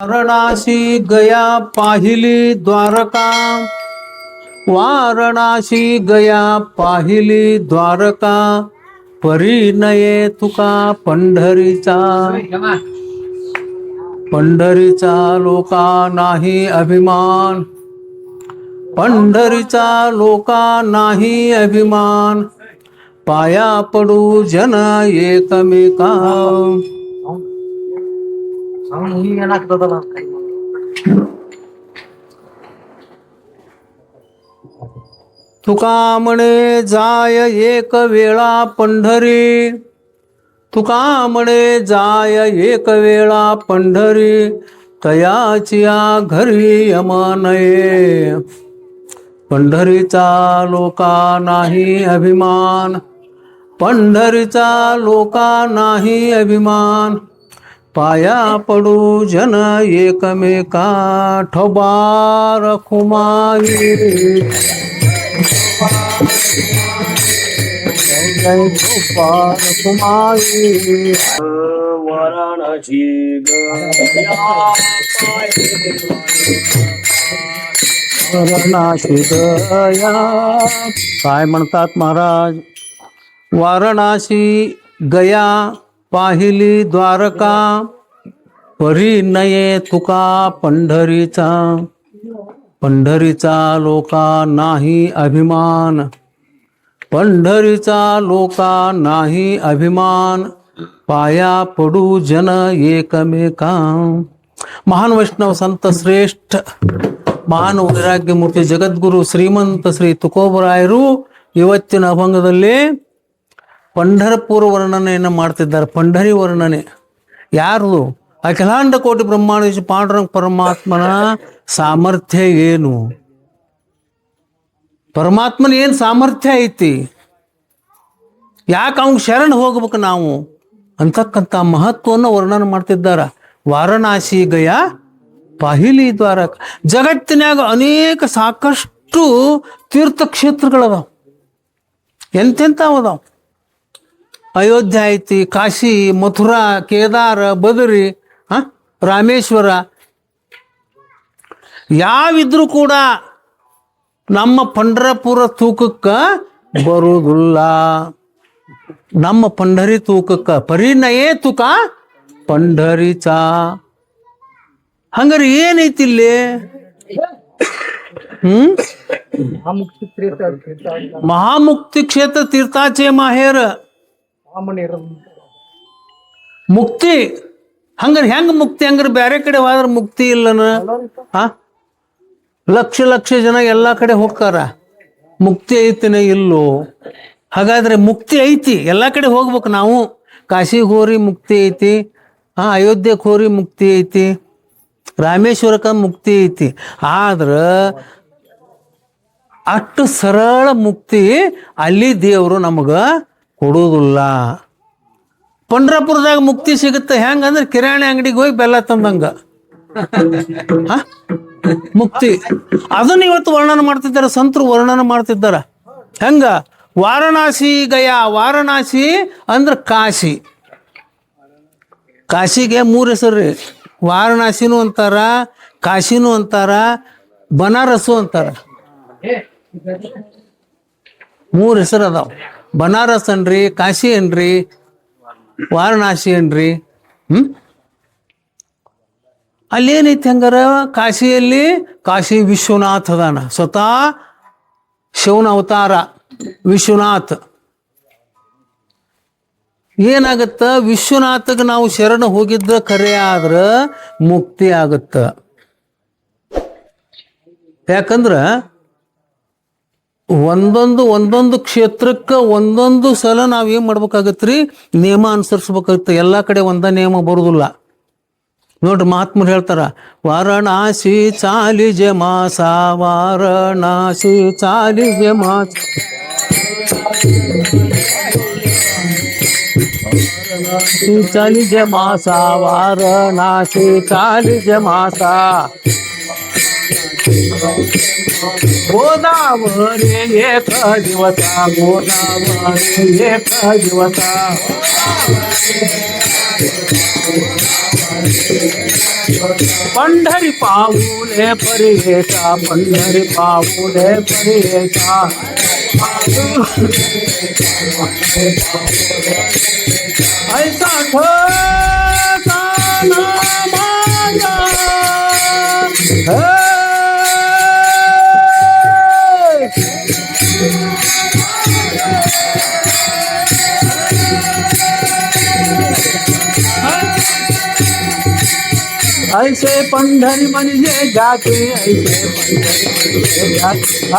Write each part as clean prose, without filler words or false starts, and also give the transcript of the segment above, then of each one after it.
वाराणसी गया पाहिली द्वारका, वाराणसी गया पाहिली द्वारका, परिणये तुका पंढरीचा, पंढरीचा लोका नाही अभिमान, पंढरीचा लोका नाही अभिमान, पाया पडू जन एकमेका. तुका म्हणे जाय एक वेळा पंढरी, तुका म्हणे जाय एक वेळा पंढरी, तयाचिया घरी यमनये. पंढरीचा लोका नाही अभिमान, पंढरीचा लोका नाही अभिमान, पाया पडू जन एकमेका. ठोबार खुमाई ठोबार खुमाई. वाराणसी गया वाराणसी गया. काय म्हणतात महाराज? वाराणसी गया पाहिली द्वारका, परिणये तुका पंढरीचा, पंढरीचा लोका नाही अभिमान, पंढरीचा लोका नाही अभिमान, पाया पडू जन एकमेका. महान वैष्णव संत श्रेष्ठ ಮಹಾನ್ ವೈರಾಗ್ಯ ಮೂರ್ತಿ ಜಗದ್ಗುರು ಶ್ರೀಮಂತ ಶ್ರೀ ತುಕೋಬರಾಯರು ಇವತ್ತಿನ ಅಭಂಗದಲ್ಲಿ ಪಂಢರಪುರ ವರ್ಣನೆಯನ್ನು ಮಾಡ್ತಿದ್ದಾರೆ. ಪಂಢರಿ ವರ್ಣನೆ ಯಾರು? ಅಖಿಲಾಂಡ ಕೋಟಿ ಬ್ರಹ್ಮಾಂಡ ಪಾಂಡುರಂಗ ಪರಮಾತ್ಮನ ಸಾಮರ್ಥ್ಯ ಏನು? ಪರಮಾತ್ಮನ ಏನು ಸಾಮರ್ಥ್ಯ ಐತಿ? ಯಾಕೆ ಅವ್ನಿಗೆ ಶರಣ ಹೋಗ್ಬೇಕು ನಾವು ಅಂತಕ್ಕಂಥ ಮಹತ್ವವನ್ನು ವರ್ಣನೆ ಮಾಡ್ತಿದ್ದಾರೆ. ವಾರಣಾಸಿ ಗಯಾ ಪಾಹಿಲಿ ದ್ವಾರಕ. ಜಗತ್ತಿನಾಗ ಅನೇಕ ಸಾಕಷ್ಟು ತೀರ್ಥಕ್ಷೇತ್ರಗಳದಾವ. ಎಂತೆಂಥವು ಅದಾವ. ಅಯೋಧ್ಯೆ ಐತಿ, ಕಾಶಿ, ಮಥುರಾ, ಕೇದಾರ, ಬದರಿ, ರಾಮೇಶ್ವರ. ಯಾವಿದ್ರೂ ಕೂಡ ನಮ್ಮ ಪಂಢರಪುರ ತೂಕಕ್ಕೆ ಬರುವುದಿಲ್ಲ. ನಮ್ಮ ಪಂಢರಿ ತೂಕಕ್ಕೆ ಪರಿಣಯೇ ತುಕ ಪಂಢರಿಚಾ. ಹಂಗಾರೆ ಏನೈತಿ ಇಲ್ಲಿ? ಮಹಾಮುಕ್ತಿ ಕ್ಷೇತ್ರ ತೀರ್ಥಾಚೆ ಮಾಹೇರ ಮುಕ್ತಿ. ಹಂಗಾರೆ ಹೆಂಗ ಮುಕ್ತಿ? ಹಂಗಾರೆ ಬೇರೆ ಕಡೆ ಹೋದ್ರೆ ಮುಕ್ತಿ ಇಲ್ಲನ? ಲಕ್ಷ ಲಕ್ಷ ಜನ ಎಲ್ಲಾ ಕಡೆ ಹೋಗ್ತಾರ, ಮುಕ್ತಿ ಐತಿನ ಇಲ್ಲೋ? ಹಾಗಾದ್ರೆ ಮುಕ್ತಿ ಐತಿ, ಎಲ್ಲಾ ಕಡೆ ಹೋಗ್ಬೇಕು ನಾವು. ಕಾಶಿಗೆ ಹೋರಿ ಮುಕ್ತಿ ಐತಿ, ಅಯೋಧ್ಯೆಗೆ ಹೋರಿ ಮುಕ್ತಿ ಐತಿ, ರಾಮೇಶ್ವರಕ್ಕೆ ಮುಕ್ತಿ ಐತಿ. ಆದ್ರೆ ಅಷ್ಟು ಸರಳ ಮುಕ್ತಿ ಅಲ್ಲಿ ದೇವರು ನಮಗೆ ಕೊಡುವುದಿಲ್ಲ. ಪಂಢರಪುರದಾಗ ಮುಕ್ತಿ ಸಿಗುತ್ತೆ ಹೆಂಗಂದ್ರೆ ಕಿರಾಣಿ ಅಂಗಡಿಗೆ ಹೋಗಿ ಬೆಲ್ಲ ತಂದಂಗ ಮುಕ್ತಿ. ಅದನ್ನ ಇವತ್ತು ವರ್ಣನೆ ಮಾಡ್ತಿದ್ದಾರೆ, ಸಂತರು ವರ್ಣನೆ ಮಾಡ್ತಿದ್ದಾರೆ. ಹೆಂಗ? ವಾರಣಾಸಿ ಗಯಾ. ವಾರಣಾಸಿ ಅಂದ್ರೆ ಕಾಶಿ. ಕಾಶಿಗೆ 3 ಹೆಸರು ರೀ. ವಾರಣಾಸಿನೂ ಅಂತಾರ, ಕಾಶಿನೂ ಅಂತಾರ, ಬನಾರಸು ಅಂತಾರ. 3 ಹೆಸರು ಅದಾವ. ಬನಾರಸ್ ಅನ್ರಿ, ಕಾಶಿ ಅನ್ರಿ, ವಾರಣಾಸಿ ಅನ್ರಿ. ಅಲ್ಲೇನೈತಿ ಹಂಗಾರ? ಕಾಶಿಯಲ್ಲಿ ಕಾಶಿ ವಿಶ್ವನಾಥ್ ಅದಾನ. ಸ್ವತಃ ಶಿವನ ಅವತಾರ ವಿಶ್ವನಾಥ್. ಏನಾಗತ್ತ? ವಿಶ್ವನಾಥಗೆ ನಾವು ಶರಣ ಹೋಗಿದ್ದ ಖರೆ ಆದ್ರ ಮುಕ್ತಿ ಆಗತ್ತ. ಯಾಕಂದ್ರ ಒಂದೊಂದು ಕ್ಷೇತ್ರಕ್ಕೆ ಒಂದೊಂದು ಸಲ ನಾವ್ ಏನ್ ಮಾಡ್ಬೇಕಾಗತ್ರಿ? ನಿಯಮ ಅನುಸರಿಸ್ಬೇಕಾಗತ್ತ. ಎಲ್ಲಾ ಕಡೆ ಒಂದ ನಿಯಮ ಬರುದಿಲ್ಲ. ನೋಡ್ರಿ, ಮಹಾತ್ಮರು ಹೇಳ್ತಾರ, ವಾರಣಾಸಿ ಚಾಲಿಜ ಮಾಸ, ವಾರಣಾಸಿ ಚಾಲಿಜ ಮಾಸ, ಚಾಲಿಜ ಮಾಸ, ವಾರಣಾಸಿ ಚಾಲಿಜ ಮಾಸ. ಗೋದಾವರಿ ಏಕ ದಿವಸ ಗೋದಾವರಿ ಏಕ ದಿವಸ पंढरी पाऊले परियेचा पंढरी पाऊले परियेचा ऐसा ठसाना माझा ऐसे पंढरी म्हणजे जाते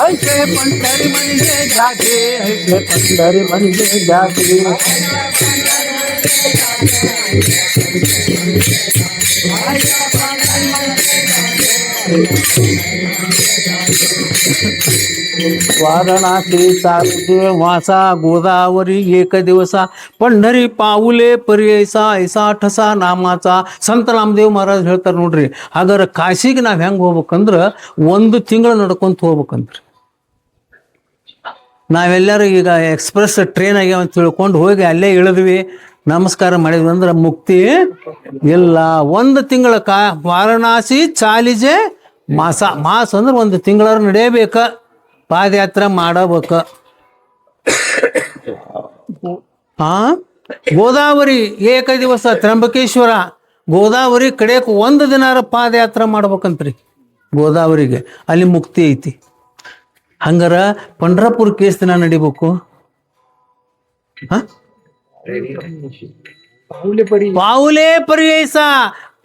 ऐसे पंढरी म्हणजे जाते ऐसे पंढरी म्हणजे जाते वाराणसीचा वासा गोदावरी एक दिवसा पंढरी पाऊले पर्ययसा ऐसा ठसा ನಾಮಾचा ಸಂತ ರಾಮದೇವ್ ಮಹಾರಾಜ್ ಹೇಳ್ತಾರೆ ನೋಡ್ರಿ. ಹಾಗಾದ್ರೆ ಕಾಶಿಗೆ ನಾವ್ ಹೆಂಗ್ ಹೋಗ್ಬೇಕಂದ್ರ 1 ತಿಂಗಳು ನಡ್ಕೊಂತ ಹೋಗ್ಬೇಕಂದ್ರಿ. ನಾವೆಲ್ಲರೂ ಈಗ ಎಕ್ಸ್ಪ್ರೆಸ್ ಟ್ರೈನ್ ಆಗ್ಯಾವ ಅಂತ ತಿಳ್ಕೊಂಡು ಹೋಗಿ ಅಲ್ಲೇ ಇಳಿದ್ವಿ, ನಮಸ್ಕಾರ ಮಾಡಿದ್ವಿ ಅಂದ್ರೆ ಮುಕ್ತಿ ಇಲ್ಲ. 1 ತಿಂಗಳ ವಾರಣಾಸಿ ಚಾಲಿಜೆ ಮಾಸ ಅಂದ್ರೆ 1 ತಿಂಗಳ ನಡೆಯಬೇಕ, ಪಾದಯಾತ್ರೆ ಮಾಡಬೇಕ. ಗೋದಾವರಿ ಏಕ ದಿವಸ ತ್ರಂಬಕೇಶ್ವರ ಗೋದಾವರಿ ಕಡೆಕ್ 1 ದಿನಾರ ಪಾದಯಾತ್ರೆ ಮಾಡ್ಬೇಕಂತ್ರಿ ಗೋದಾವರಿಗೆ, ಅಲ್ಲಿ ಮುಕ್ತಿ ಐತಿ. ಹಂಗಾರ ಪಂಡ್ರಪುರಕ್ಕೆ ಎಷ್ಟು ದಿನ ನಡಿಬೇಕು? ಪಾವುಲೇ ಪರಿಯಸ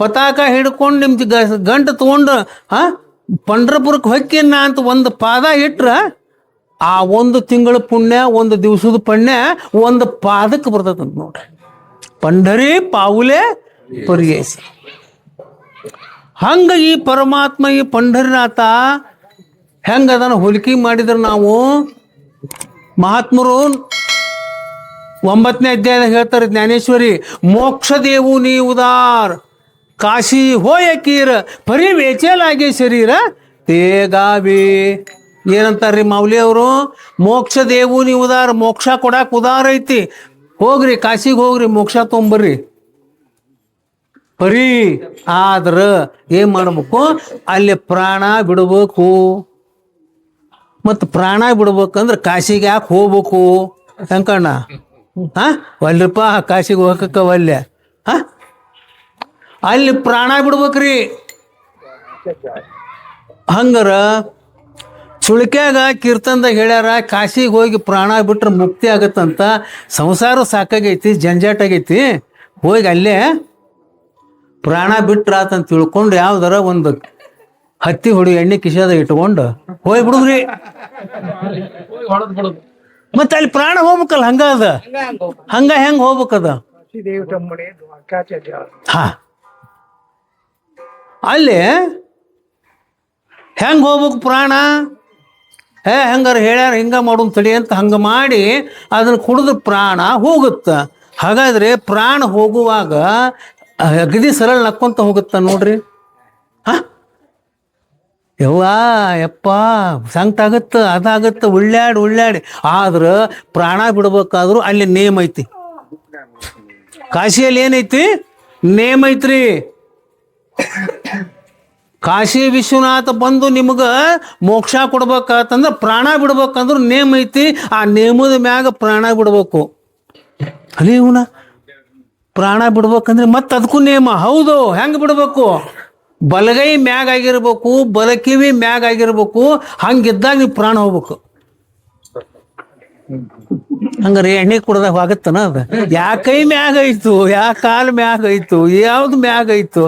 ಪತಾಕ ಹಿಡ್ಕೊಂಡು ನಿಮ್ದು ಗಂಟು ತಗೊಂಡು ಪಂಡ್ರಪುರಕ್ಕೆ ಹೊಕ್ಕಿನ ಅಂತ 1 ಪಾದ ಇಟ್ರ ಆ 1 ತಿಂಗಳ ಪುಣ್ಯ 1 ದಿವಸದ ಪುಣ್ಯ 1 ಪಾದಕ್ಕೆ ಬರ್ತದಂತ ನೋಡ್ರಿ. ಪಂಢರಿ ಪಾವುಲೆ ಪರಿಯಸ. ಹಂಗ ಈ ಪರಮಾತ್ಮ ಈ ಪಂಢರಿನಾಥ ಹೆಂಗ ಅದನ್ನ ಹೋಲಿಕೆ ಮಾಡಿದ್ರೆ ನಾವು ಮಹಾತ್ಮರು 9ನೇ ಅಧ್ಯಾಯದಾಗ ಹೇಳ್ತಾರೆ ಜ್ಞಾನೇಶ್ವರಿ, ಮೋಕ್ಷ ದೇವು ನೀ ಉದಾರ್ ಕಾಶಿ ಹೋಯಕೀರ ಪರಿ ವೇಚಲಾಗಿ ಶರೀರ ತೇಗಾವಿ. ಏನಂತಾರ್ರಿ ಮಾವುಲಿ ಅವರು? ಮೋಕ್ಷ ದೇವು ನೀ ಉದಾರ್, ಮೋಕ್ಷ ಕೊಡಾಕ್ ಉದಾರ ಐತಿ, ಹೋಗ್ರಿ ಕಾಶಿಗೆ ಹೋಗ್ರಿ ಮೋಕ್ಷ ತೊಂಬರ್ರಿ. ಪರಿ ಆದ್ರ ಏನ್ ಮಾಡ್ಬೇಕು? ಅಲ್ಲಿ ಪ್ರಾಣ ಬಿಡ್ಬೇಕು. ಮತ್ ಪ್ರಾಣ ಬಿಡ್ಬೇಕಂದ್ರ ಕಾಶಿಗೆ ಯಾಕೆ ಹೋಗ್ಬೇಕು ಅಂಕಣ್ಣ? ಒಲ್ರಿಪ್ಪ ಕಾಶಿಗೆ ಹೋಗಕ್ಕ ಒಲ್ಲೆ, ಅಲ್ಲಿ ಪ್ರಾಣ ಬಿಡ್ಬೇಕ್ರಿ. ಹಂಗಾರ ಸುಳ್ಕ್ಯಾಗ ಕೀರ್ತನದಾಗ ಹೇಳ್ಯಾರ, ಕಾಶಿಗೆ ಹೋಗಿ ಪ್ರಾಣ ಬಿಟ್ರೆ ಮುಕ್ತಿ ಆಗತ್ತಂತ. ಸಂಸಾರ ಸಾಕಾಗೈತಿ, ಜಂಜಾಟ ಆಗೈತಿ, ಹೋಗಿ ಅಲ್ಲೇ ಪ್ರಾಣ ಬಿಟ್ರಾತಂತ ತಿಳ್ಕೊಂಡು ಯಾವ್ದಾರ ಒಂದು ಹತ್ತಿ ಹೊಡಿ ಎಣ್ಣೆ ಕಿಶಾದ ಇಟ್ಕೊಂಡು ಹೋಗಿ ಬಿಡುದ್ರಿ. ಮತ್ತೆ ಅಲ್ಲಿ ಪ್ರಾಣ ಹೋಗ್ಬೇಕಲ್ಲ, ಹಂಗ ಅದ. ಹಂಗ ಹೆಂಗ್ ಹೋಗ್ಬೇಕದ? ಅಲ್ಲಿ ಹೆಂಗ್ ಹೋಗ್ಬೇಕು ಪ್ರಾಣ? ಹೆಂಗಾರ ಹೇಳ್ಯಾರ ಹಿಂಗ ಮಾಡೋನ್ ತಡಿ ಅಂತ ಹಂಗ ಮಾಡಿ ಅದನ್ನ ಕುಡಿದು ಪ್ರಾಣ ಹೋಗುತ್ತ. ಹಾಗಾದ್ರೆ ಪ್ರಾಣ ಹೋಗುವಾಗ ಅಗದಿ ಸರಳ ನಕ್ಕೊಂತ ಹೋಗುತ್ತ ನೋಡ್ರಿ. ಯಪ್ಪ ಸಂಕಟ ಆಗತ್ತ, ಅದಾಗತ್ತ, ಉಳ್ಳಾಡಿ. ಆದ್ರ ಪ್ರಾಣ ಬಿಡ್ಬೇಕಾದ್ರು ಅಲ್ಲಿ ನೇಮ್ ಐತಿ. ಕಾಶಿಯಲ್ಲಿ ಏನೈತಿ? ನೇಮ್ ಐತ್ರಿ. ಕಾಶಿ ವಿಶ್ವನಾಥ ಬಂದು ನಿಮ್ಗ ಮೋಕ್ಷ ಕೊಡ್ಬೇಕಂತಂದ್ರ ಪ್ರಾಣ ಬಿಡ್ಬೇಕಂದ್ರ ನೇಮ್ ಐತಿ. ಆ ನೇಮದ ಮ್ಯಾಗ ಪ್ರಾಣ ಬಿಡ್ಬೇಕು. ಅಲ್ಲಿ ಇವನ ಪ್ರಾಣ ಬಿಡ್ಬೇಕಂದ್ರೆ ಮತ್ತ ಅದಕ್ಕೂ ನೇಮ. ಹೌದು, ಹೆಂಗ್ ಬಿಡ್ಬೇಕು? ಬಲಗೈ ಮ್ಯಾಗ ಆಗಿರ್ಬೇಕು, ಬಲಕಿವಿ ಮ್ಯಾಗ ಆಗಿರ್ಬೇಕು. ಹಂಗಿದ್ದಾಗ ನೀವು ಪ್ರಾಣ ಹೋಗ್ಬೇಕು. ಹಂಗಾರೆ ಎಣ್ಣೆ ಕುಡ್ದಾಗ ಆಗತ್ತನ ಅದ? ಯಾ ಕೈ ಮ್ಯಾಗ ಐತು, ಯಾ ಕಾಲ್ ಮ್ಯಾಗ ಐತು, ಯಾವ್ದು ಮ್ಯಾಗ ಐತು?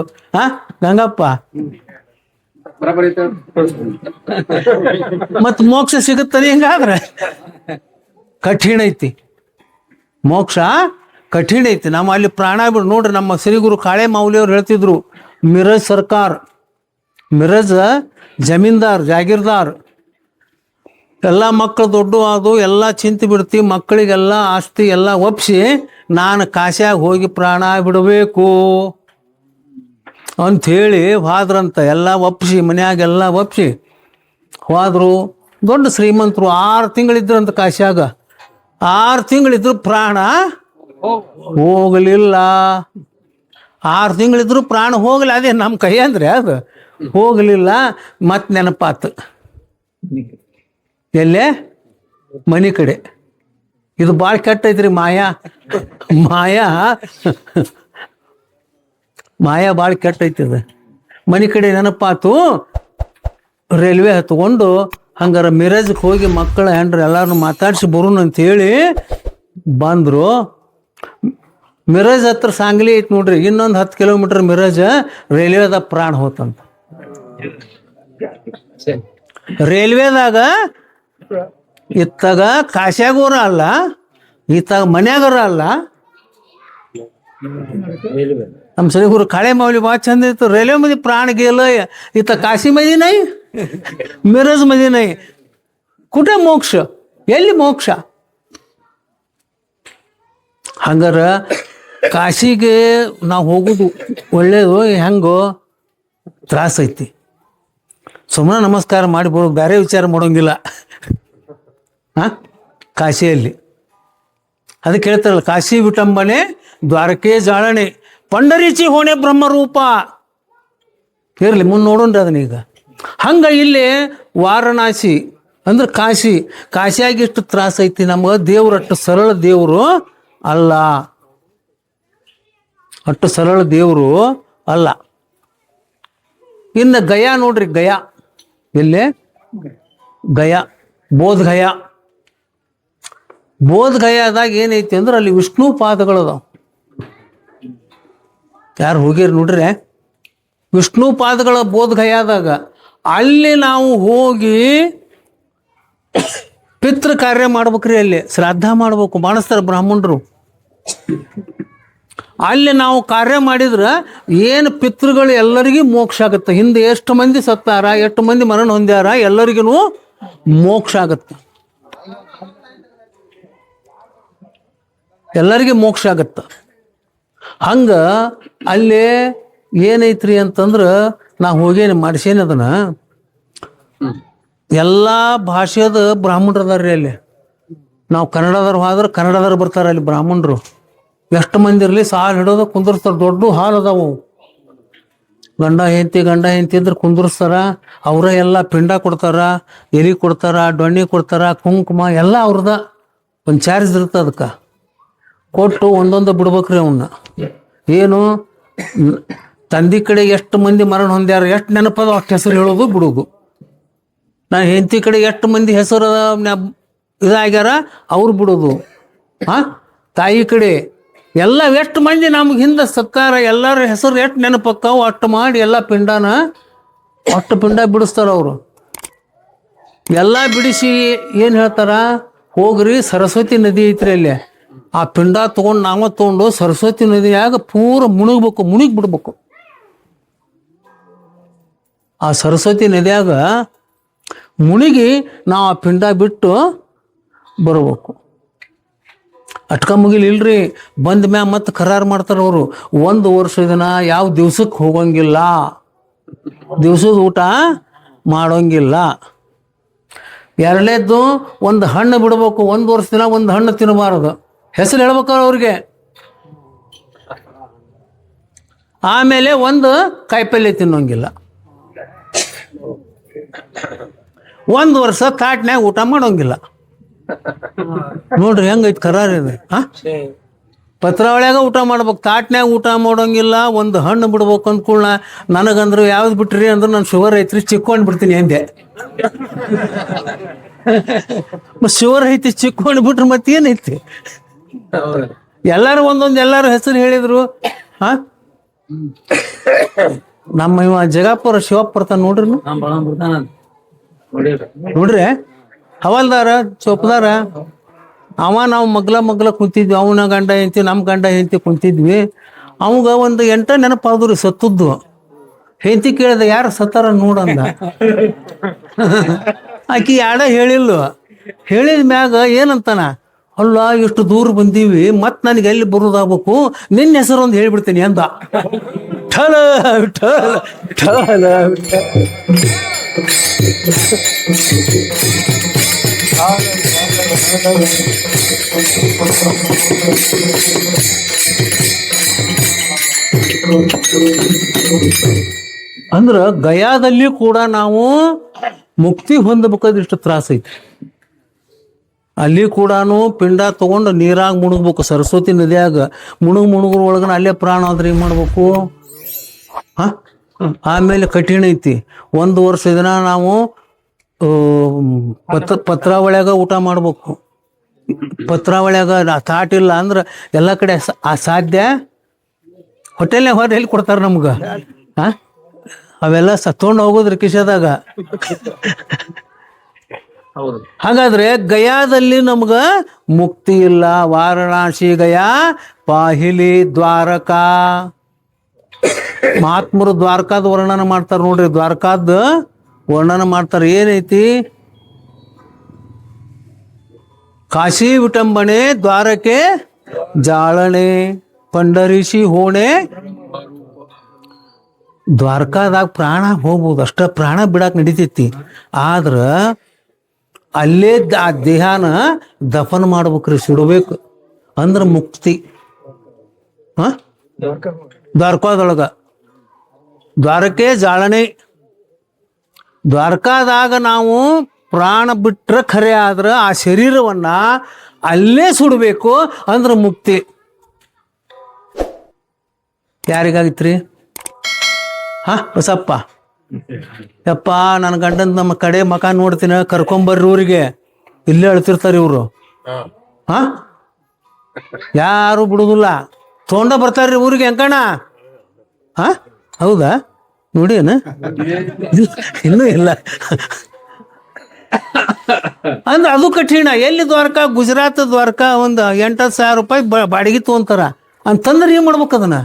ಗಂಗಪ್ಪ ಮತ್ ಮೋಕ್ಷ ಸಿಗುತ್ತದೆ ಹಿಂಗಾದ್ರೆ? ಕಠಿಣ ಐತಿ ಮೋಕ್ಷ, ಕಠಿಣ ಐತಿ. ನಮ್ಮ ಅಲ್ಲಿ ಪ್ರಾಣ ಬಿಡು ನೋಡ್ರಿ. ನಮ್ಮ ಶ್ರೀ ಗುರು ಕಾಳೆ ಮಾವುಲಿಯವ್ರು ಹೇಳ್ತಿದ್ರು, ಮಿರಜ್ ಸರ್ಕಾರ, ಮಿರಜ್ ಜಮೀನ್ದಾರ್ ಜಾಗೀರ್ದಾರ್, ಎಲ್ಲ ಮಕ್ಕಳು ದೊಡ್ಡ ಅದು ಎಲ್ಲ ಚಿಂತೆ ಬಿಡ್ತಿ, ಮಕ್ಕಳಿಗೆಲ್ಲ ಆಸ್ತಿ ಎಲ್ಲ ಒಪ್ಸಿ ನಾನು ಕಾಶ್ಯಾಗ ಹೋಗಿ ಪ್ರಾಣ ಬಿಡಬೇಕು ಅಂಥೇಳಿ ಹೋದ್ರಂತ. ಎಲ್ಲ ಒಪ್ಸಿ, ಮನ್ಯಾಗೆಲ್ಲ ಒಪ್ಸಿ ಹೋದ್ರು. ದೊಡ್ಡ ಶ್ರೀಮಂತರು, 6 ತಿಂಗಳಿದ್ರಂತ ಕಾಶ್ಯಾಗ. 6 ತಿಂಗಳಿದ್ರು ಪ್ರಾಣ ಹೋಗಲಿಲ್ಲ. 6 ತಿಂಗಳಿದ್ರು ಪ್ರಾಣ ಹೋಗಲಿ. ಅದೇ ನಮ್ಮ ಕೈ ಅಂದ್ರೆ ಅದು ಹೋಗಲಿಲ್ಲ. ಮತ್ತೆ ನೆನಪಾತು, ಎಲ್ಲೇ ಮನೆ ಕಡೆ. ಇದು ಭಾಳ ಕೆಟ್ಟೈತ್ರಿ ಮಾಯಾ. ಮಾಯಾ ಭಾಳ ಕೆಟ್ಟೈತದ. ಮನೆ ಕಡೆ ನೆನಪಾತು. ರೈಲ್ವೆ ಹತ್ಕೊಂಡು ಹಂಗಾರ ಮಿರಜ್ಗೆ ಹೋಗಿ ಮಕ್ಕಳ ಹೆಂಡ್ರು ಎಲ್ಲಾರನ್ನು ಮಾತಾಡಿಸಿ ಬರೋಣ ಅಂತೇಳಿ ಬಂದರು. ಮಿರಜ್ ಹತ್ರ ಸಾಂಗ್ಲಿ ಐತಿ ನೋಡ್ರಿ, ಇನ್ನೊಂದು 10 ಕಿಲೋಮೀಟರ್ ಮಿರಜ್. ರೈಲ್ವೆದಾಗ ಪ್ರಾಣ ಹೋತಂತ. ರೈಲ್ವೆದಾಗ ಇತ್ತಾಗ ಕಾಶ್ಯಾಗೋರ ಅಲ್ಲ, ಇತ್ತಾಗ ಮನ್ಯಾಗರ ಅಲ್ಲ. ನಮ್ಮ ಸರಿಗುರು ಕಾಳೆ ಮಾವಲಿ ಭಾಳ ಚಂದ ಇತ್ತು. ರೈಲ್ವೆ ಮದಿ ಪ್ರಾಣ गेल, इथं काशी मध्ये नाही, मिरज मध्ये नाही. कुठे मोक्ष? ಎಲ್ಲಿ ಮೋಕ್ಷ? ಹಂಗಾರ ಕಾಶಿಗೆ ನಾವು ಹೋಗೋದು ಒಳ್ಳೇದು. ಹೆಂಗೋ ತ್ರಾಸ ಐತಿ. ಸುಮ್ಮನೆ ನಮಸ್ಕಾರ ಮಾಡಿ ಬರೋದು, ಬೇರೆ ವಿಚಾರ ಮಾಡೋಂಗಿಲ್ಲ ಕಾಶಿಯಲ್ಲಿ. ಅದಕ್ಕೆ ಹೇಳ್ತಾರಲ್ಲ, ಕಾಶಿ ವಿಟಂಬನೆ ದ್ವಾರಕೆ ಜಾಳನೆ ಪಂಡರೀಚಿ ಹೋಣೆ ಬ್ರಹ್ಮರೂಪ. ಇರಲಿ, ಮುಂದೆ ನೋಡೋಣ್ರಿ ಅದನ್ನೀಗ. ಹಂಗೆ ಇಲ್ಲಿ ವಾರಣಾಸಿ ಅಂದ್ರೆ ಕಾಶಿಯಾಗಿ ಇಷ್ಟು ತ್ರಾಸ ಐತಿ ನಮ್ಗೆ. ದೇವ್ರು ಅಷ್ಟು ಸರಳ ದೇವರು ಅಲ್ಲ, ಅಷ್ಟು ಸರಳ ದೇವರು ಅಲ್ಲ. ಇನ್ನು ಗಯಾ ನೋಡ್ರಿ, ಗಯಾ ಎಲ್ಲೇ? ಗಯಾ, ಬೋಧ್ ಗಯಾದಾಗ ಏನೈತಿ ಅಂದ್ರೆ ಅಲ್ಲಿ ವಿಷ್ಣು ಪಾದಗಳದಾವ. ಯಾರು ಹೋಗಿರಿ ನೋಡ್ರಿ, ವಿಷ್ಣು ಪಾದಗಳ ಬೋಧ್ ಗಯಾದಾಗ. ಅಲ್ಲಿ ನಾವು ಹೋಗಿ ಪಿತೃ ಕಾರ್ಯ ಮಾಡ್ಬೇಕ್ರಿ. ಅಲ್ಲಿ ಶ್ರಾದ್ದ ಮಾಡ್ಬೇಕು, ಮಾಡಿಸ್ತಾರೆ ಬ್ರಾಹ್ಮಣರು. ಅಲ್ಲಿ ನಾವು ಕಾರ್ಯ ಮಾಡಿದ್ರೆ ಏನು ಪಿತೃಗಳು ಎಲ್ಲರಿಗೂ ಮೋಕ್ಷ ಆಗುತ್ತೆ. ಹಿಂದೆ ಎಷ್ಟು ಮಂದಿ ಸತ್ತಾರ, ಎಷ್ಟು ಮಂದಿ ಮರಣ ಹೊಂದ್ಯಾರ, ಎಲ್ಲರಿಗೂ ಮೋಕ್ಷ ಆಗುತ್ತೆ. ಎಲ್ಲರಿಗೂ ಮೋಕ್ಷ ಆಗತ್ತ. ಹಂಗೆ ಅಲ್ಲಿ ಏನೈತ್ರಿ ಅಂತಂದ್ರೆ, ನಾ ಹೋಗೇನಿ ಮಾಡಿಸೇನಿ ಅದನ್ನ. ಎಲ್ಲ ಭಾಷೆದ ಬ್ರಾಹ್ಮಣರು ಅದಾರ್ರಿ ಅಲ್ಲಿ. ನಾವು ಕನ್ನಡದವ್ರು ಹೋದ್ರೆ ಕನ್ನಡದವ್ರು ಬರ್ತಾರೆ ಅಲ್ಲಿ ಬ್ರಾಹ್ಮಣರು. ಎಷ್ಟು ಮಂದಿ ಇರಲಿ ಸಾಲು ಹಿಡೋದು ಕುಂದಿರ್ಸ್ತಾರೆ. ದೊಡ್ಡ ಹಾಲ್ ಅದಾವು. ಗಂಡ ಹೆಂಡತಿ ಇದ್ರೆ ಕುಂದಿರ್ಸ್ತಾರ. ಅವರ ಎಲ್ಲ ಪಿಂಡ ಕೊಡ್ತಾರ, ಎಲಿ ಕೊಡ್ತಾರ, ಡೊಣ್ಣಿ ಕೊಡ್ತಾರ, ಕುಂಕುಮ ಎಲ್ಲ ಅವ್ರದ. ಒಂದು ಚಾರ್ಜ್ ಇರುತ್ತೆ ಅದಕ್ಕೆ. ಕೊಟ್ಟು ಒಂದೊಂದು ಬಿಡ್ಬೇಕ್ರಿ ಅವನ್ನ. ಏನು ತಂದೆ ಕಡೆ ಎಷ್ಟು ಮಂದಿ ಮರಣ ಹೊಂದ್ಯಾರ, ಎಷ್ಟು ನೆನಪದ ಅಷ್ಟು ಹೆಸರು ಹೇಳೋದು ಬಿಡೋದು. ನಾನು ಹೆಂಡತಿ ಕಡೆ ಎಷ್ಟು ಮಂದಿ ಹೆಸರು ಇದಾಗ್ಯಾರ ಅವ್ರು ಬಿಡೋದು. ತಾಯಿ ಕಡೆ ಎಲ್ಲ ಎಷ್ಟು ಮಂದಿ ನಮ್ಗೆ ಹಿಂದೆ ಸತ್ತಾರ, ಎಲ್ಲರ ಹೆಸರು ಎಷ್ಟು ನೆನಪಕ್ಕಾವು ಅಷ್ಟು ಮಾಡಿ ಎಲ್ಲ ಪಿಂಡನ ಅಷ್ಟು ಪಿಂಡ ಬಿಡಿಸ್ತಾರ ಅವರು. ಎಲ್ಲ ಬಿಡಿಸಿ ಏನು ಹೇಳ್ತಾರ, ಹೋಗ್ರಿ ಸರಸ್ವತಿ ನದಿ ಐತ್ರಿ ಅಲ್ಲಿ, ಆ ಪಿಂಡ ತೊಗೊಂಡು ನಾವ ತೊಗೊಂಡು ಸರಸ್ವತಿ ನದಿಯಾಗ ಪೂರ ಮುಳುಗಿಬಿಡ್ಬೇಕು. ಆ ಸರಸ್ವತಿ ನದಿಯಾಗ ಮುಳುಗಿ ನಾವು ಆ ಪಿಂಡ ಬಿಟ್ಟು ಬರ್ಬೇಕು. ಅಟ್ಕ ಮುಗಿಲಿಲ್ರಿ. ಬಂದ ಮ್ಯಾ ಮತ್ತೆ ಕರಾರು ಮಾಡ್ತಾರೆ ಅವರು, 1 ವರ್ಷದ ದಿನ ಯಾವ ದಿವ್ಸಕ್ಕೆ ಹೋಗಂಗಿಲ್ಲ, ದಿವ್ಸದ ಊಟ ಮಾಡೋಂಗಿಲ್ಲ. ಎರಡನೇದ್ದು ಒಂದು ಹಣ್ಣು ಬಿಡ್ಬೇಕು. 1 ವರ್ಷ ದಿನ ಒಂದು ಹಣ್ಣು ತಿನ್ನಬಾರದು. ಹೆಸರು ಹೇಳ್ಬೇಕು ಅವ್ರಿಗೆ. ಆಮೇಲೆ ಒಂದು ಕಾಯಿಪಲ್ಯ ತಿನ್ನೋಂಗಿಲ್ಲ. 1 ವರ್ಷ ತಾಟ್ನ್ಯಾಗ ಊಟ ಮಾಡೋಂಗಿಲ್ಲ. ನೋಡ್ರಿ ಹೆಂಗೈತಿ ಕರಾರಿದೆ. ಪತ್ರಾವಳಿಯಾಗ ಊಟ ಮಾಡ್ಬೇಕು, ತಾಟ್ನ್ಯಾಗ ಊಟ ಮಾಡೋಂಗಿಲ್ಲ. ಒಂದು ಹಣ್ಣು ಬಿಡ್ಬೇಕು ಅಂದ್ಕೂಡ ನನಗಂದ್ರು ಯಾವ್ದು ಬಿಟ್ರಿ ಅಂದ್ರೆ ನಾನು ಶುಗರ್ ಐತ್ರಿ ಚಿಕ್ಕೊಂಡು ಬಿಡ್ತೀನಿ ಅಂದೆ. ಶುಗರ್ ಐತಿ ಚಿಕ್ಕೊಂಡು ಬಿಟ್ರೆ ಮತ್ತೇನೈತಿ? ಎಲ್ಲಾರು ಒಂದೊಂದು ಎಲ್ಲಾರು ಹೆಸರು ಹೇಳಿದ್ರು. ನಮ್ಮ ಇವ ಜಗಾಪುರ ಶಿವಪ್ಪ ಬರ್ತಾನ ನೋಡ್ರಿ, ನೋಡ್ರಿ ಹವಾಲ್ದಾರ ಚೌಪದಾರ ಅವ. ನಾವು ಮಗ್ಲ ಕುಂತಿದ್ವಿ. ಅವನ ಗಂಡ ಹೆಂಡತಿ, ನಮ್ಮ ಗಂಡ ಹೆಂಡತಿ ಕುಂತಿದ್ವಿ. ಅವಾಗ ಒಂದು 8 ನೆನಪಾದ್ರಿ ಸತ್ತದ್ದು. ಹೆಂಡತಿ ಕೇಳಿದ, ಯಾರು ಸತ್ತಾರ ನೋಡಂದ. ಆಕಿ ಯಾಡ ಹೇಳಿಲ್ಲ. ಹೇಳಿದ ಮ್ಯಾಗ ಏನಂತಾನ, ಅಲ್ಲ ಇಷ್ಟು ದೂರ ಬಂದೀವಿ, ಮತ್ತೆ ನನಗೆ ಎಲ್ಲಿ ಬರೋದಾಗಬೇಕು, ನಿನ್ನ ಹೆಸರು ಒಂದು ಹೇಳ್ಬಿಡ್ತೀನಿ ಅಂದ. ಠಲ ಠಲ ಠಲ ಅಂದ್ರ ಗಯಾದಲ್ಲಿ ಕೂಡ ನಾವು ಮುಕ್ತಿ ಹೊಂದಬೇಕಾದ್ರೆ ಇಷ್ಟು ತ್ರಾಸ ಐತಿ. ಅಲ್ಲಿ ಕೂಡ ಪಿಂಡ ತಗೊಂಡು ನೀರಾಗ ಮುಣಗ್ಬೇಕು, ಸರಸ್ವತಿ ನದಿಯಾಗ ಮುಣುಗ್ರ ಒಳಗನ ಅಲ್ಲೇ ಪ್ರಾಣ ಆದ್ರೆ ಏನ್ ಮಾಡ್ಬೇಕು? ಆಮೇಲೆ ಕಠಿಣ ಐತಿ. 1 ವರ್ಷ ದಿನ ನಾವು ಪತ್ರಾವಳಿಯಾಗ ಊಟ ಮಾಡ್ಬೇಕು. ಪತ್ರಾವಳಿಯಾಗ ತಾಟಿಲ್ಲ ಅಂದ್ರ ಎಲ್ಲ ಕಡೆ ಅಸಾಧ್ಯ. ಹೋಟೆಲ್ನಾಗ ಹೊರ ಎಲ್ಲಿ ಕೊಡ್ತಾರ ನಮ್ಗ? ಅವೆಲ್ಲ ತೊಗೊಂಡು ಹೋಗೋದ್ರಿ ಕಿಶದಾಗ. ಹಾಗಾದ್ರೆ ಗಯಾದಲ್ಲಿ ನಮ್ಗ ಮುಕ್ತಿ ಇಲ್ಲ. ವಾರಣಾಸಿ ಗಯಾ ಪಾಹಿಲಿ ದ್ವಾರಕಾ. ಮಹಾತ್ಮರು ದ್ವಾರಕಾದ ವರ್ಣನ ಮಾಡ್ತಾರ ನೋಡ್ರಿ. ದ್ವಾರಕಾದ ವರ್ಣನ ಮಾಡ್ತಾರ. ಏನೈತಿ? ಕಾಶಿ ವಿಟಂಬಣೆ, ದ್ವಾರಕೆ ಜಾಳಣೆ, ಪಂಡರೀಶಿ ಹೋಣೆ. ದ್ವಾರಕಾದಾಗ ಪ್ರಾಣ ಹೋಗ್ಬೋದು, ಅಷ್ಟ ಪ್ರಾಣ ಬಿಡಾಕ್ ನಡಿತೈತಿ. ಆದ್ರ ಅಲ್ಲೇ ಆ ದೇಹನ ದಫನ್ ಮಾಡ್ಬೇಕ್ರಿ, ಸುಡಬೇಕು. ಅಂದ್ರ ಮುಕ್ತಿ. ದ್ವಾರಕಾದೊಳಗ ದ್ವಾರಕೆ ಜಾಳಣೆ. ದ್ವಾರಕಾದಾಗ ನಾವು ಪ್ರಾಣ ಬಿಟ್ರೆ ಖರೆ, ಆದ್ರ ಆ ಶರೀರವನ್ನ ಅಲ್ಲೇ ಸುಡಬೇಕು. ಅಂದ್ರ ಮುಕ್ತಿ. ಯಾರಿಗಾಗಿತ್ರಿ? ಬಸಪ್ಪ, ಯಪ್ಪ ನನ್ನ ಗಂಡನ ನಮ್ಮ ಕಡೆ ಮಕ ನೋಡ್ತೀನಿ, ಕರ್ಕೊಂಬರ್ರಿ ಊರಿಗೆ. ಇಲ್ಲೇ ಅಳ್ತಿರ್ತಾರೆ ಇವ್ರು. ಯಾರು ಬಿಡುದಿಲ್ಲ, ತೊಗೊಂಡ ಬರ್ತಾರ್ರಿ ಊರಿಗೆ. ಅಂಕಣ ಹೌದಾ? ನೋಡಿ ಇನ್ನೂ ಇಲ್ಲ ಅಂದ್ರೆ ಅದು ಕಠಿಣ. ಎಲ್ಲಿ ದ್ವಾರಕಾ? ಗುಜರಾತ್ ದ್ವಾರಕಾ 8,000 ರೂಪಾಯಿ ಬಾಡಿಗೆ ತೊಗೊಂತಾರ. ಅಂತಂದ್ರೆ ಏನ್ ಮಾಡ್ಬೇಕು? ಅದನ್ನ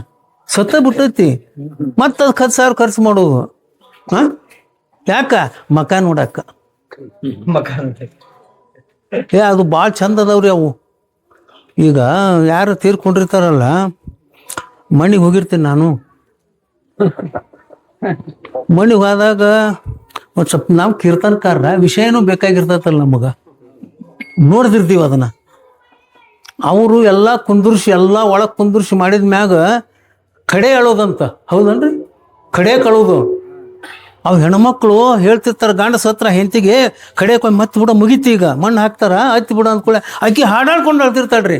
ಸತ್ತ ಬಿಟ್ಟೈತಿ. ಮತ್ತ ಅದ್ 10,000 ಖರ್ಚು ಮಾಡೋದು. ಯಾಕ? ಮಕ ನೋಡಕ್ಕ. ಅದು ಭಾಳ ಚಂದ ಅದಾವ್ರಿ ಅವು. ಈಗ ಯಾರು ತೀರ್ಕೊಂಡಿರ್ತಾರಲ್ಲ, ಮಣ್ಣಿಗೆ ಹೋಗಿರ್ತೀನಿ ನಾನು. ಮಣ್ಣಿಗೆ ಹೋದಾಗ ಒಂದು ಸ್ವಲ್ಪ ನಾವು ಕೀರ್ತನಕಾರ ವಿಷಯನೂ ಬೇಕಾಗಿರ್ತೈತಲ್ಲ ನಮಗ, ನೋಡ್ತಿರ್ತೀವಿ ಅದನ್ನ. ಅವರು ಎಲ್ಲ ಕುಂದರ್ಸಿ, ಎಲ್ಲ ಒಳಗೆ ಕುಂದರ್ಸಿ ಮಾಡಿದ ಮ್ಯಾಗ ಕಡೆ ಅಳೋದಂತ. ಹೌದನ್ರಿ? ಕಡೆ ಕಳೋದು. ಅವು ಹೆಣ್ಮಕ್ಳು ಹೇಳ್ತಿರ್ತಾರ, ಗಂಡ ಸತ್ರ ಹೆಂತಿಗೆ ಕಡೆಕೊಂಡ್ ಮತ್ ಬಿಡ ಮುಗಿತಿ, ಈಗ ಮಣ್ಣು ಹಾಕ್ತಾರ, ಹತ್ತಿ ಬಿಡ ಅಂದ್ಕೂಳೆ ಆಕಿ ಹಾಡಾಡ್ಕೊಂಡು ಅಳ್ತಿರ್ತಾಳ್ರಿ.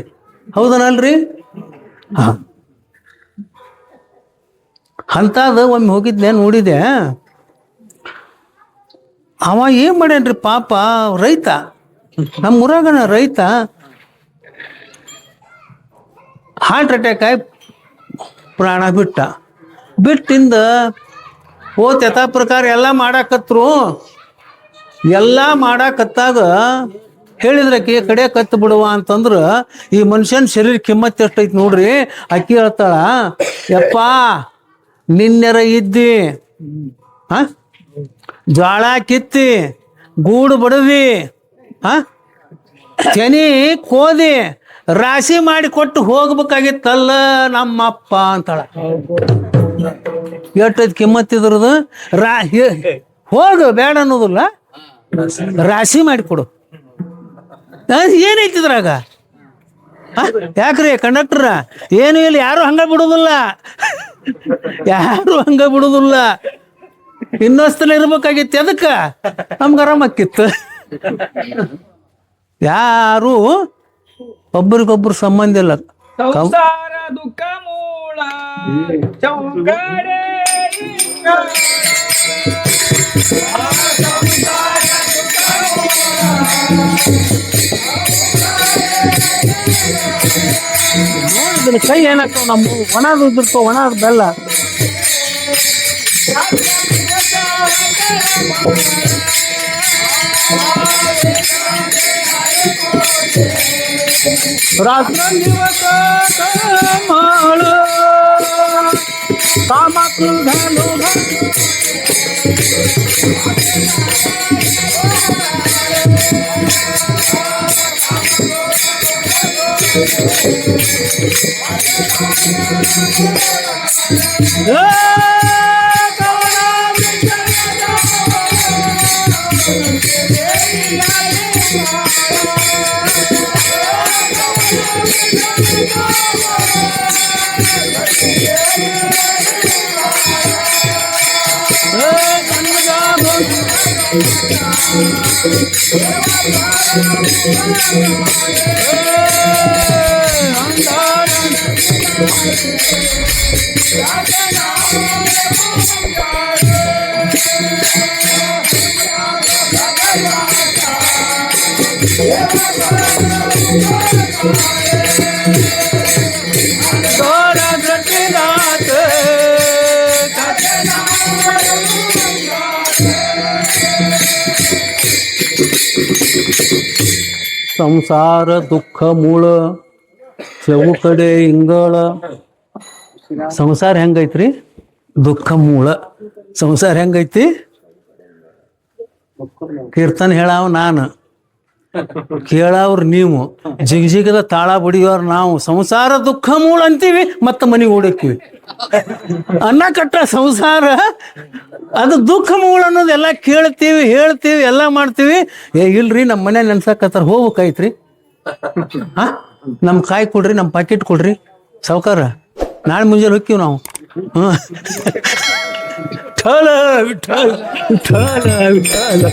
ಹೌದನಲ್ರಿ? ಅಂತದ ಒಮ್ಮೆ ಹೋಗಿದ್ದೆ, ನೋಡಿದೆ. ಅವ ಏನ್ ಮಾಡ್ಯಾನ್ರಿ ಪಾಪ, ರೈತ, ನಮ್ಮ ಊರಾಗನ ರೈತ. ಹಾರ್ಟ್ ಅಟ್ಯಾಕ್ ಆಗಿ ಪ್ರಾಣ ಬಿಟ್ಟಿಂದ ಹೋತ್ ಯಥಾ ಪ್ರಕಾರ ಎಲ್ಲ ಮಾಡಾಕತ್ರು. ಎಲ್ಲ ಮಾಡಾಕತ್ತಾಗ ಹೇಳಿದ್ರಕಿ ಕಡೆ ಕತ್ತು ಬಿಡುವ ಅಂತಂದ್ರ, ಈ ಮನುಷ್ಯನ ಶರೀರ ಕಿಮ್ಮತ್ ಎಷ್ಟೈತಿ ನೋಡ್ರಿ. ಅಕ್ಕಿ ಹೇಳ್ತಾಳ, ಯಪ್ಪ ನಿನ್ನೆರ ಇದ್ದಿ, ಜ್ವಾಳ ಕಿತ್ತಿ, ಗೂಡು ಬಡದಿ, ತೆನಿ ಕೋದಿ, ರಾಶಿ ಮಾಡಿ ಕೊಟ್ಟು ಹೋಗ್ಬೇಕಾಗಿತ್ತಲ್ಲ ನಮ್ಮಪ್ಪ ಅಂತಾಳ. ಎಷ್ಟೈತಿ ಕಿಮ್ಮತ್ ಇದ್ರದು? ಹೋಗು, ಬೇಡ ಅನ್ನೋದಿಲ್ಲ, ರಾಶಿ ಮಾಡಿಕೊಡು. ಏನೈತಿದ್ರಾಗ? ಯಾಕ್ರಿ ಕಂಡಕ್ಟರ್? ಏನು ಇಲ್ಲ, ಯಾರು ಹಂಗ ಬಿಡುದಿಲ್ಲ, ಯಾರು ಹಂಗ ಬಿಡುದಿಲ್ಲ. ಇನ್ನೊಸ್ತಲ ಇರ್ಬೇಕಾಗಿತ್ತು. ಅದಕ್ಕ ನಮ್ಗೆ ಆರಾಮಕ್ಕಿತ್ತು. ಯಾರು ಒಬ್ಬರಿಗೊಬ್ರು ಸಂಬಂಧ ಇಲ್ಲ. ದುಃಖ ಮೂಲ ಚೌಕಡೆ ನೋಡಿದ್ರೆ ಕೈ ಏನಾಗ್ತಾವ, ನಮ್ಮ ಒಣದು ಇದಿರ್ತಾವ, ಒಣ ಬೆಲ್ಲ. ರಾತ್ರ ದಿವಸ ಮಾಳ ಕಾಮಕ್ಳು ಘಾಲು ಸಂಸಾರ ದುಃಖ ಮೂಳ ಚೆವು ಕಡೆ ಇಂಗಳ. ಸಂಸಾರ ಹೆಂಗೈತ್ರಿ? ದುಃಖ ಮೂಳ. ಸಂಸಾರ ಹೆಂಗೈತಿ? ಕೀರ್ತನ ಹೇಳಾವ ನಾನು, ಕೇಳಾವ್ರ ನೀವು, ಜಿಗದ ತಾಳ ಬಡಿಯೋರ್ ನಾವು. ಸಂಸಾರ ದುಃಖ ಮೂಳ ಅಂತೀವಿ, ಮತ್ತೆ ಮನೆಗೆ ಓಡಕ್ಕಿವಿ. ಅನ್ನ ಕಟ್ಟ ಸಂಸಾರ ಅದು ದುಃಖ ಮೂಳ ಅನ್ನೋದೆಲ್ಲ ಕೇಳ್ತೀವಿ, ಹೇಳ್ತೀವಿ, ಎಲ್ಲ ಮಾಡ್ತೀವಿ. ಇಲ್ರಿ ನಮ್ಮ ಮನೆ ನೆನ್ಸಾಕತ್ತಾರ, ಹೋಗ್ಬೇಕಾಯ್ತ್ರಿ. ನಮ್ ಕಾಯಿ ಕೊಡ್ರಿ, ನಮ್ ಪಾಕೆಟ್ ಕೊಡ್ರಿ ಸಾವ್ಕಾರ, ನಾಳೆ ಮುಂಜಾನೆ ಹೋಗ್ತೀವಿ ನಾವು. ವಿಠಲ ವಿಠಲ ವಿಠಲ ವಿಠಲ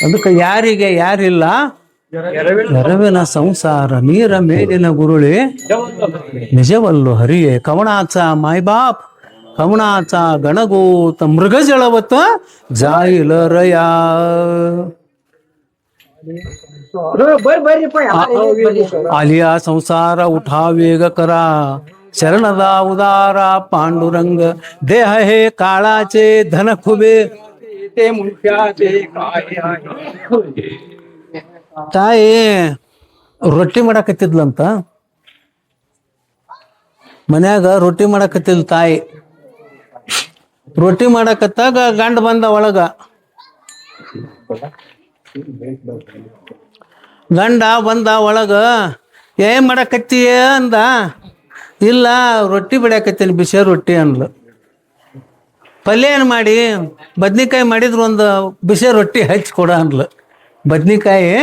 ಅದಕ್ಕೆ ಯಾರಿಗೆ ಯಾರಿಲ್ಲ ಎರವಿನ ಸಂಸಾರ ನೀರ ಮೇಲಿನ ಗುರುಳಿ ನಿಜವಲ್ಲು ಹರಿಯೇ ಕವಣಾಚ ಮಾಯ್ಬಾಪ್ ಕವಣಾಚ ಗಣಗೂತ ಮೃಗ ಜಳವತ ಜಾಯಿಲರಯ. ಆಲಿಯಾ ಸಂಸಾರ ಉಠಾ ವೇಗ ಕರ ಶರಣದ ಉದಾರ ಪಾಂಡುರಂಗ ದೇಹ ಹೇ ಕಾಳಾಚೆ ಧನ ಖುಬೆ. ತಾಯಿ ರೊಟ್ಟಿ ಮಾಡಾಕತ್ತಿದ್ಲಂತ, ಮನ್ಯಾಗ ರೊಟ್ಟಿ ಮಾಡಾಕತ್ತಿದ್ಲ ತಾಯಿ. ರೊಟ್ಟಿ ಮಾಡಾಕತ್ತಾಗ ಗಂಡ ಬಂದ ಒಳಗ. ಗಂಡ ಬಂದ ಒಳಗ, ಏನ್ ಮಾಡಾಕತ್ತೀಯ ಅಂದ. ಇಲ್ಲ ರೊಟ್ಟಿ ಬಿಡಾಕತ್ತೀನಿ, ಬಿಸಿ ರೊಟ್ಟಿ ಅಂದ್ಲು. ಪಲ್ಯ ಏನು ಮಾಡಿ? ಬದ್ನಿಕಾಯಿ ಮಾಡಿದ್ರು, ಒಂದು ಬಿಸಿ ರೊಟ್ಟಿ ಹಚ್ಚಿ ಕೊಡ ಅಂದ್ಲು. ಬದ್ನಿಕಾಯಿ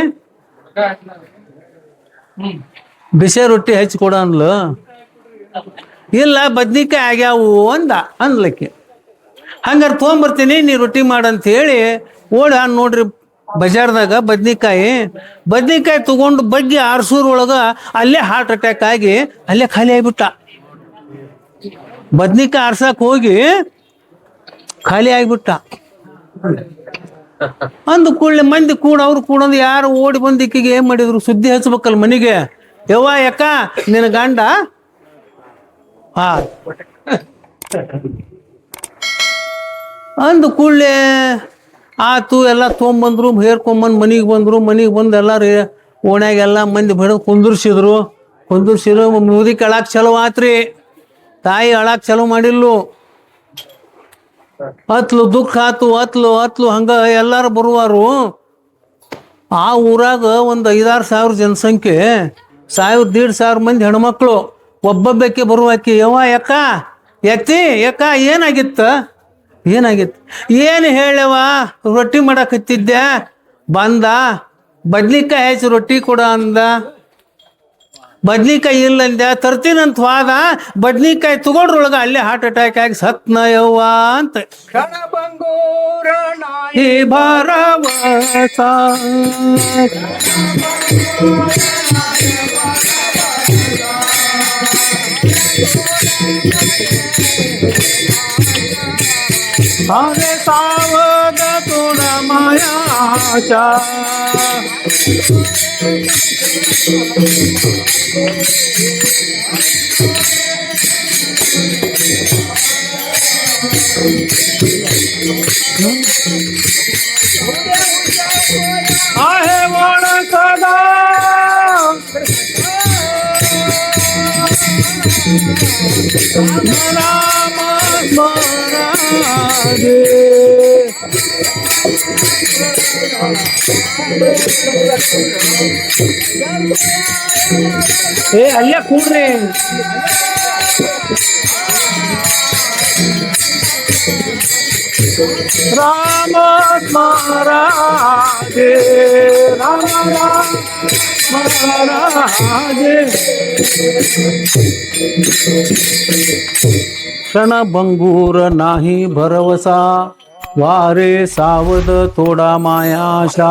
ಬಿಸಿ ರೊಟ್ಟಿ ಹಚ್ಚಿ ಕೊಡ ಅಂದ್ಲು. ಇಲ್ಲ ಬದ್ನಿಕಾಯಿ ಆಗ್ಯಾವು ಅಂದ್ಲಕ್ಕೆ. ಹಂಗಾರೆ ತೊಗೊಂಬರ್ತೀನಿ, ನೀ ರೊಟ್ಟಿ ಮಾಡಂತ ಹೇಳಿ ಓಡ ನೋಡ್ರಿ ಬಜಾರ್ದಾಗ ಬದ್ನಿಕಾಯಿ ತಗೊಂಡು ಬಗ್ಗಿ ಆರ್ಸೂರೊಳಗ ಅಲ್ಲೇ ಹಾರ್ಟ್ ಅಟ್ಯಾಕ್ ಆಗಿ ಅಲ್ಲೇ ಖಾಲಿ ಆಗಿಬಿಟ್ಟ. ಬದ್ನಿಕಾಯಿ ಆರ್ಸಕ್ ಹೋಗಿ ಖಾಲಿ ಆಗಿಬಿಟ್ಟ. ಅಂದು ಕೂಡಲೇ ಮಂದಿ ಅವ್ರು ಕೂಡಂದು ಯಾರು ಓಡಿ ಬಂದಿಕ್ಕಿಗೆ ಏನ್ ಮಾಡಿದ್ರು, ಸುದ್ದಿ ಹಚ್ಬೇಕಲ್ಲ ಮನೆಗೆ. ಯವ್ವ ಯಾಕ ನಿನ್ನ ಗಂಡ ಅಂದು ಕೂಡಲೇ ಆತು. ಎಲ್ಲ ತೊಗೊಂಬಂದ್ರು, ಹೇರ್ಕೊಂಬಂದು ಮನೆಗೆ ಬಂದು ಎಲ್ಲರೂ ಓಣ್ಯಾಗೆಲ್ಲ ಮಂದಿ ಬೆಳೆದು ಕುಂದಿರ್ಸಿದ್ರು. ಮುದುಕಿ ಅಳಾಕ್ ಚಲೋ ಆತ್ರಿ. ತಾಯಿ ಅಳಾಕ್ ಚಲೋ ಮಾಡಿಲ್ಲು. ಹತ್ಲು ದುಃಖ ಆತು, ಹತ್ಲು ಹಂಗ ಎಲ್ಲಾರು ಬರುವಾರು. ಆ ಊರಾಗ ಒಂದು 5-6 ಸಾವಿರ ಜನಸಂಖ್ಯೆ, 1,000-1,500 ಮಂದಿ ಹೆಣ್ಮಕ್ಳು. ಒಬ್ಬೊಬ್ಬಕ್ಕೆ ಬರುವಾಕಿ, ಯವ್ವ ಯಾಕ ಯಾಕ ಏನಾಗಿತ್ತು? ಏನು ಹೇಳವ? ರೊಟ್ಟಿ ಮಾಡಾಕತ್ತಿದ್ದೆ, ಬಂದ ಬದ್ನಿಕಾಯಿ ಹೆಚ್ಚು ರೊಟ್ಟಿ ಕೊಡ ಅಂದ. ಬದ್ನಿಕಾಯಿ ಇಲ್ಲಂದ, ತರ್ತೀನಂತ ವಾದ. ಬದ್ನಿಕಾಯಿ ತಗೊಂಡ್ರೊಳಗ ಅಲ್ಲೇ ಹಾರ್ಟ್ ಅಟ್ಯಾಕ್ ಆಗಿ ಸತ್ನ ಯವ್ವ ಅಂತ. ಈ ಭರವಸ अरे सावध तुण मायाचा आहे वण सदा राम स्मराजे अल्ल्या ಕೂಡ್ರಿ ರಾಮ ಸ್ಮರಾದೆ ರಾಮ ಸ್ಮರಾದೆ क्षण भंगूर नाही भरवसा वारे सावध थोडा मायाशा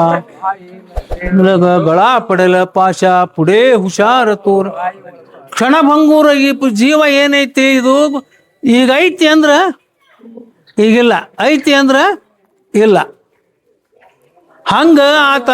मृग गळा पडेल पाशा पुढे ಹುಷಾರ ತೋರ್ ಕ್ಷಣಭಂಗೂರ ಈ ಜೀವ ಏನೈತಿ ಇದು ಈಗ ಐತಿ ಅಂದ್ರ ಈಗಿಲ್ಲ ಐತಿ ಅಂದ್ರ ಇಲ್ಲ ಹಂಗ ಆತ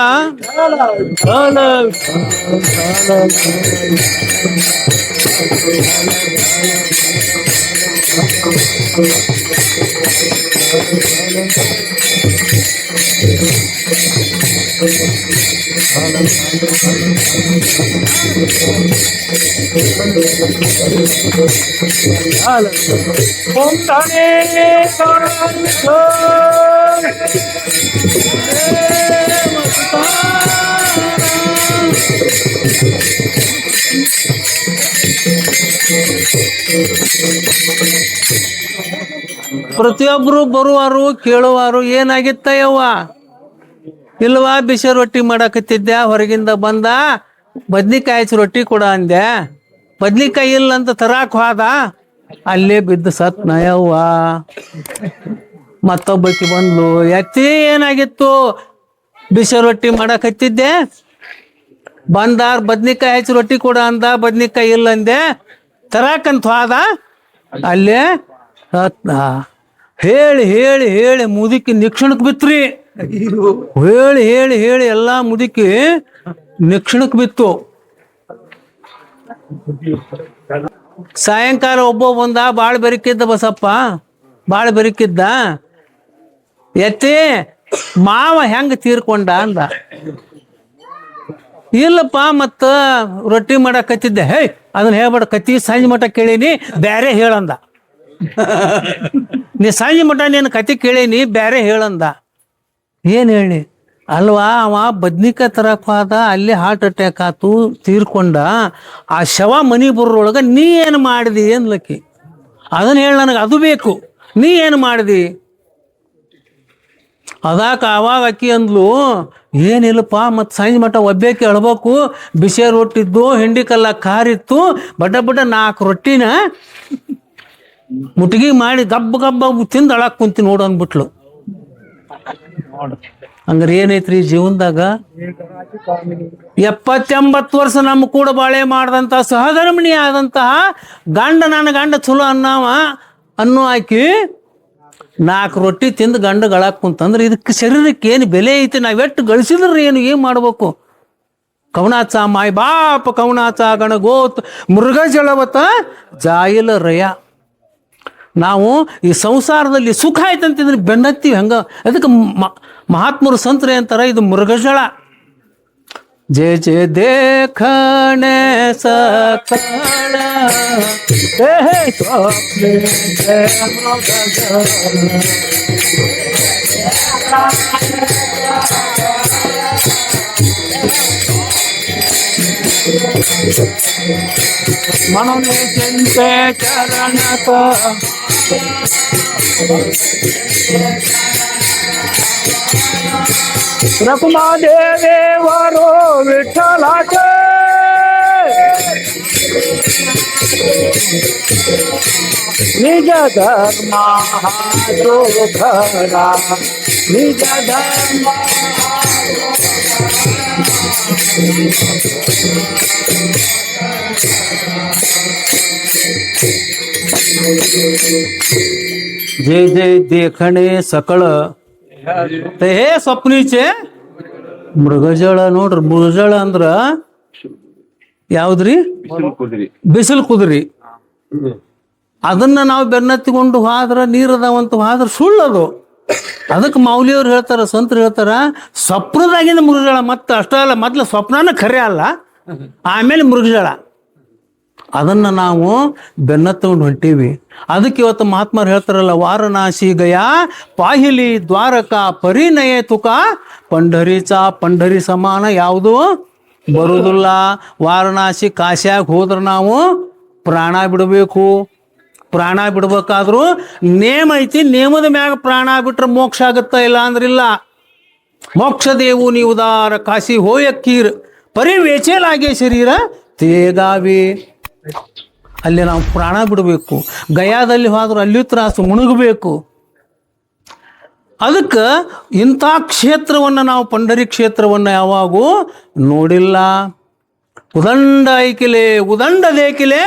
ಪ್ರತಿಯೊಬ್ರು ಬರುವಾರು ಕೇಳುವಾರು ಏನಾಗಿತ್ತ ಯವ್ವ ಇಲ್ವಾ ಬಿಸಿ ರೊಟ್ಟಿ ಮಾಡಾಕತ್ತಿದ್ದೆ ಹೊರಗಿಂದ ಬಂದ ಬದ್ನಿಕಾಯಿ ಹಚ್ಚಿ ರೊಟ್ಟಿ ಕೊಡ ಅಂದೆ ಬದ್ನಿಕಾಯಿ ಇಲ್ಲ ಅಂತ ತರಾಕ್ ಹೋದ ಅಲ್ಲೇ ಬಿದ್ದು ಸತ್ನ ಯವ್ವ ಮತ್ತೊಬ್ಬಕ್ಕೆ ಬಂದ್ಲು ಎತ್ತಿ ಏನಾಗಿತ್ತು ಬಿಸಿ ರೊಟ್ಟಿ ಮಾಡಾಕತ್ತಿದ್ದೆ ಬಂದಾರ್ ಬದ್ನಿಕಾಯಿ ಹಚ್ಚಿ ರೊಟ್ಟಿ ಕೊಡ ಅಂದ ಬದ್ನಿಕಾಯಿ ಇಲ್ಲ ಅಂದೆ ತರಾಕಂತ ಹೋದ ಅಲ್ಲೇ ಸತ್ನ ಹೇಳಿ ಹೇಳಿ ಹೇಳಿ ಮುದುಕಿ ನಿಕ್ಷಣಕ್ ಬಿತ್ರಿ ಹೇಳಿ ಹೇಳಿ ಹೇಳಿ ಎಲ್ಲಾ ಮುದುಕಿ ನಿಕ್ಷಣಕ್ ಬಿತ್ತು ಸಾಯಂಕಾಲ ಒಬ್ಬ ಬಂದ ಬಾಳ್ ಬೆರಕಿದ್ದ ಬಸಪ್ಪ ಬಾಳ್ ಬೆರಕಿದ್ದ ಎತ್ತಿ ಮಾವ ಹೆಂಗ ತೀರ್ಕೊಂಡ ಅಂದ ಇಲ್ಲಪ್ಪ ಮತ್ತ ರೊಟ್ಟಿ ಮಾಡಕತ್ತಿದ್ದೆ ಹೇ ಅದನ್ನ ಹೇಳ್ಬೇಡ ಕತ್ತಿ ಸಂಜೆ ಮಠ ಕೇಳೀನಿ ಬ್ಯಾರೆ ಹೇಳಂದ ನೀ ಸಂಜೆ ಮಠ ನೀನು ಕತಿ ಕೇಳೀನಿ ಬ್ಯಾರೆ ಹೇಳಂದ ಏನ್ ಹೇಳಿ ಅಲ್ವಾ ಅವ ಬದ್ನಿಕಾಯಿ ತರಕ್ ಹೋದ ಅಲ್ಲಿ ಹಾರ್ಟ್ ಅಟ್ಯಾಕ್ ಆತು ತೀರ್ಕೊಂಡ ಆ ಶವ ಮನಿ ಬರೋಳಗ ನೀ ಏನು ಮಾಡಿದಿ ಅನ್ಲಕ್ಕಿ ಅದನ್ನ ಹೇಳಿ ನನಗೆ ಅದು ಬೇಕು ನೀ ಏನು ಮಾಡಿದಿ ಅದಾಕ ಅವಾಗ ಅಕ್ಕಿ ಅಂದ್ಲು ಏನಿಲ್ಲಪ್ಪ ಮತ್ತು ಸಂಜೆ ಮಠ ಒಬ್ಬೇಕಿ ಅಳ್ಬೇಕು ಬಿಸಿ ರೊಟ್ಟಿದ್ದು ಹಿಂಡಿ ಕಲ್ಲ ಕಾರಿತ್ತು ಬಡ್ಡ 4 ರೊಟ್ಟಿನ ಮುಟ್ಗಿ ಮಾಡಿ ಗಬ್ಬ ಗಬ್ಬ ತಿಂದು ಅಳಕ್ ಕುಂತಿ ನೋಡು ಅಂದ್ಬಿಟ್ಲು ಹಂಗಾರೆ ಏನೈತ್ರಿ ಜೀವನದಾಗ 70-80 ವರ್ಷ ನಮ್ಮ ಕೂಡ ಬಾಳೆ ಮಾಡಿದಂಥ ಸಹಧರ್ಮಿಣಿ ಆದಂತಹ ನನ್ನ ಗಂಡ ಚಲೋ ಅನ್ನೋ ಆಕಿ 4 ರೊಟ್ಟಿ ತಿಂದು ಗಂಡ ಗಳಾಕ್ ಕುಂತಂದ್ರೆ ಇದಕ್ಕೆ ಶರೀರಕ್ಕೆ ಏನು ಬೆಲೆ ಐತಿ ನಾವೆಟ್ಟು ಗಳಿಸಿದ್ರೆ ಏನು ಮಾಡ್ಬೇಕು ಕವನಾಚ ಮಾಯ್ ಬಾಪ ಕವನಾಚ ಗಣಗೋತ್ ಮೃಗ ಜಳವತ ಜಾಯಿಲ ರಯ ನಾವು ಈ ಸಂಸಾರದಲ್ಲಿ ಸುಖ ಆಯ್ತಂತಿದ್ರೆ ಬೆನ್ನತ್ತೀವಿ ಹಂಗ ಅದಕ್ಕೆ ಮಹಾತ್ಮರು ಸಂತರೆ ಅಂತಾರ ಇದು ಮೃಗಜಳ ಜೆ ಜೆ ದೇಖಣೆ ಸಕಳ ಮನನೆ ಚಿಂತೆ ಚರಣಕ रखमा देवे वरो विठ्ठलाचे निज धर्मा जो घरा निज धर्म जे जे देखणे सकळ ते हे ಸ್ವಪ್ನಿಚೆ ಮೃಗಜಳ ನೋಡ್ರಿ ಮೃಗಜಳ ಅಂದ್ರ ಯಾವ್ದ್ರಿ ಬಿಸಿಲು ಕುದುರಿ ಅದನ್ನ ನಾವು ಬೆನ್ನತ್ತಿಕೊಂಡು ಹೋದ್ರ ನೀರದಾವಂತ ಹೋದ್ರ ಸುಳ್ಳದು ಅದಕ್ಕೆ ಮೌಲಿಯವ್ರು ಹೇಳ್ತಾರ ಸಂತರು ಹೇಳ್ತಾರ ಸ್ವಪ್ನದಾಗಿಂದ ಮೃಗಜಳ ಮತ್ತೆ ಅಷ್ಟ ಅಲ್ಲ ಮೊದ್ಲು ಸ್ವಪ್ನನ ಖರೆ ಅಲ್ಲ ಆಮೇಲೆ ಮೃಗಜಳ ಅದನ್ನ ನಾವು ಬೆನ್ನತ್ತಕೊಂಡು ಹೊಂಟೀವಿ ಅದಕ್ಕೆ ಇವತ್ತು ಮಹಾತ್ಮರು ಹೇಳ್ತಾರಲ್ಲ ವಾರಣಾಸಿ ಗಯಾ ಪಾಹಿಲಿ ದ್ವಾರಕ ಪರಿನಯ ತುಕ ಪಂಢರಿ ಸಮಾನ ಯಾವುದು ಬರುವುದಿಲ್ಲ ವಾರಣಾಸಿ ಕಾಶ್ಯಾಗ ಹೋದ್ರೆ ನಾವು ಪ್ರಾಣ ಬಿಡಬೇಕು ಪ್ರಾಣ ಬಿಡ್ಬೇಕಾದ್ರೂ ನೇಮ ಐತಿ, ನೇಮದ ಮ್ಯಾಗ ಪ್ರಾಣ ಬಿಟ್ರೆ ಮೋಕ್ಷ ಆಗತ್ತ, ಇಲ್ಲ ಅಂದ್ರಿಲ್ಲ. ಮೋಕ್ಷ ದೇವು ನೀ ಉದಾರ ಕಾಶಿ ಹೋಯಕ್ಕೀರ್ ಪರಿ ವೇಚೇಲಾಗೆ ಶರೀರ ತೇಗಾವಿ. ಅಲ್ಲಿ ನಾವು ಪ್ರಾಣ ಬಿಡಬೇಕು. ಗಯಾದಲ್ಲಿ ಹೋದ್ರೆ ಅಲ್ಲಿಯೂ ತ್ರಾಸು, ಮುಳುಗಬೇಕು. ಅದಕ್ಕೆ ಇಂಥ ಕ್ಷೇತ್ರವನ್ನು ನಾವು ಪಂಡರಿ ಕ್ಷೇತ್ರವನ್ನು ಯಾವಾಗೂ ನೋಡಿಲ್ಲ. ಉದಂಡ ಐಕಿಲೆ ಉದಂಡ ದೇಕಿಲೆ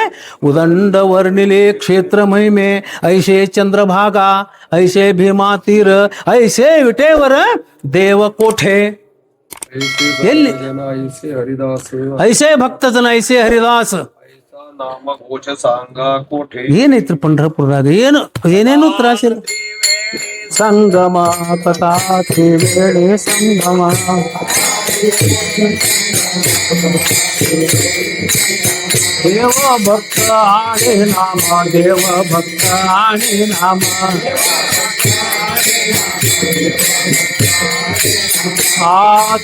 ಉದಂಡ ವರ್ಣಿಲೆ ಕ್ಷೇತ್ರ ಮಹಿಮೆ ಐಶೇ ಚಂದ್ರಭಾಗ ಐಶೇ ಭೀಮಾ ತೀರ ಐಶೇ ವಿಟೇವರ ದೇವಕೋಠೆ. ಎಲ್ಲಿ ಐಸೇ ಭಕ್ತ ಜನ ಐಸೇ ಹರಿದಾಸ್ ಏನೈತ್ರಿ ಪಂಢರಪುರದಾಗ? ಏನೇನು ತ್ರಾಸಿಲ್ಲ. ಸಂಗಮ ಕಥಾತಿ ವೇಳೆ ಸಂಗಮ ದೇವ ಭಕ್ತ ಆಣೆ ನಾಮ ದೇವ ಭಕ್ತ ಆಣೆ ನಾಮ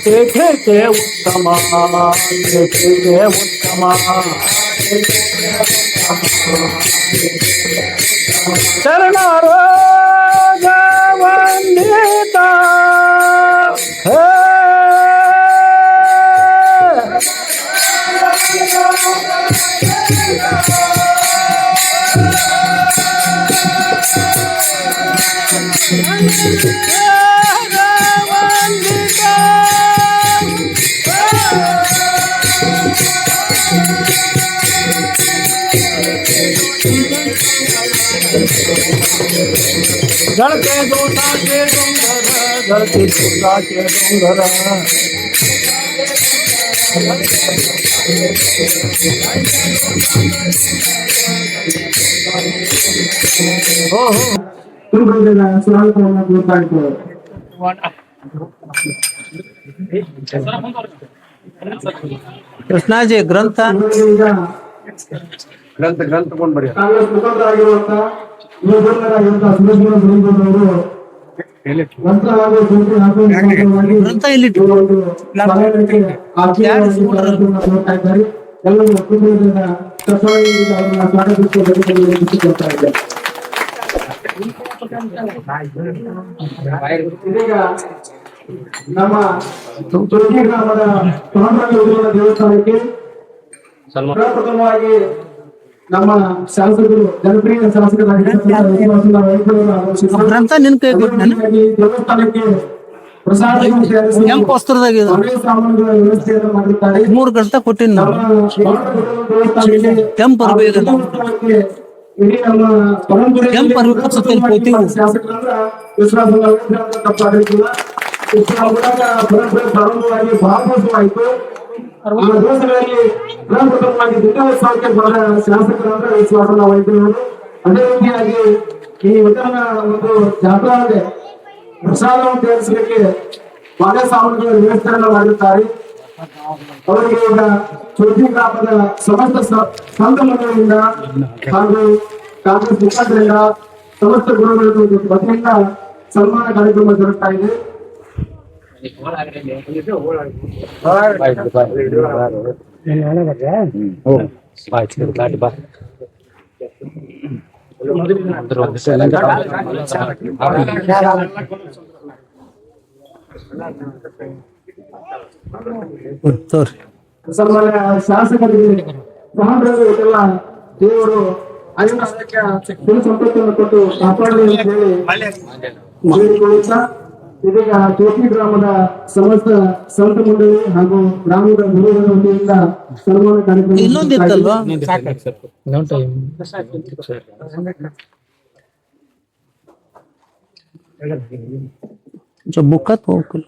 ತೇಖೆ ಉತ್ತಮ ತೇಖೆ ಉತ್ತಮ ಶರಣಾರೋ ವಂದಿತ ढलके दोसा के डोंगर ढलके दोसा के डोंगर ಕೃಷ್ಣಾಜಿ ಗ್ರಂಥ ಕೊಂಡ್ ಬರೀ ಗ್ರಂಥ ಇಲ್ಲಿ ನಮ್ಮ ತುರ್ಗಿ ಗ್ರಾಮದ ದೇವಸ್ಥಾನಕ್ಕೆ ಪ್ರಪ್ರಥಮವಾಗಿ ನಮ್ಮ ಶಾಸಕರು ಜನಪ್ರಿಯ ಗ್ರಂಥ ನಿನ್ ಕೈ ದೇವಸ್ಥಾನಕ್ಕೆ ಪ್ರಸಾದ ಕೆಂಪು ವಸ್ತ್ರದಾಗ ಸಾಮಾನುಗಳ ವ್ಯವಸ್ಥೆಯನ್ನು ಮಾಡಿದ್ದಾರೆ. 3 ಗ್ರಂಥ ಕೊಟ್ಟಿನಿ ನಾವು. ಕೆಂಪು ಇಡೀ ನಮ್ಮ ಪರಂಪರೆ ಶಾಸಕರಾದ ವಿಶ್ವಾಸ ತಪ್ಪಾಗಲಿಕ್ಕಿಲ್ಲ. ಪರಂಪರೆ ಪ್ರಾರಂಭವಾಗಿ ಭಾಗವಹಿಸುವಾಯಿತು. ಆ ದಿವಸಗಳಲ್ಲಿ ಪ್ರಪ್ರಥಮವಾಗಿ ದುರ್ಗೋತ್ಸವಕ್ಕೆ ಬಹಳ ಶಾಸಕರಾದ ವಿಶ್ವಾಸನ ವಹಿಸಿದರು. ಅದೇ ರೀತಿಯಾಗಿ ಈ ವಿತರಣ ಒಂದು ಜಾತ್ರಾ ಪ್ರಸಾದವನ್ನು ತಯಾರಿಸಲಿಕ್ಕೆ ಬಹಳ ಸಾಮಾನುಗಳ ವ್ಯವಸ್ಥೆಯನ್ನು ಮಾಡಿರುತ್ತಾರೆ. ಅವರಿಗೆ ಈಗ ಚೌಟಿ ಗ್ರಾಮದ ಸಮಸ್ತ ಸಂಘ ಮಂಡಳಿಯಿಂದ ಹಾಗೂ ಕಾಂಗ್ರೆಸ್ ಮುಖಂಡರಿಂದ ಸಮಸ್ತ ಗುರುಗಳ ವತಿಯಿಂದ ಸನ್ಮಾನ ಕಾರ್ಯಕ್ರಮ ಜರುಗ್ತಾ ಇದೆ. ಸನ್ಮಾನ್ಯ ಶಾಸಕರಿಗೆ ಇದೆಲ್ಲ ದೇವರು ಆಯುರ್ವೇದಕ್ಕೆ ಸಂಪತ್ತನ್ನು ಕೊಟ್ಟು ಕಾಪಾಡಲಿ ಅಂತ ಹೇಳಿ ಮಾಡಿಕೊಳ್ಳುತ್ತಾ ಇದೀಗ ಚೋಟಿ ಗ್ರಾಮದ ಸಮಸ್ತ ಸಂತ ಮಂಡಳಿ ಹಾಗೂ ಗ್ರಾಮದ ಗುರುಗಳ ವತಿಯಿಂದ ಸನ್ಮಾನ ಕಾರ್ಯಕ್ರಮ ಇನ್ನೊಂದಿತ್ತಲ್ವಾ ಮುಖತ್ ಹೋಗಿಲ್ಲ.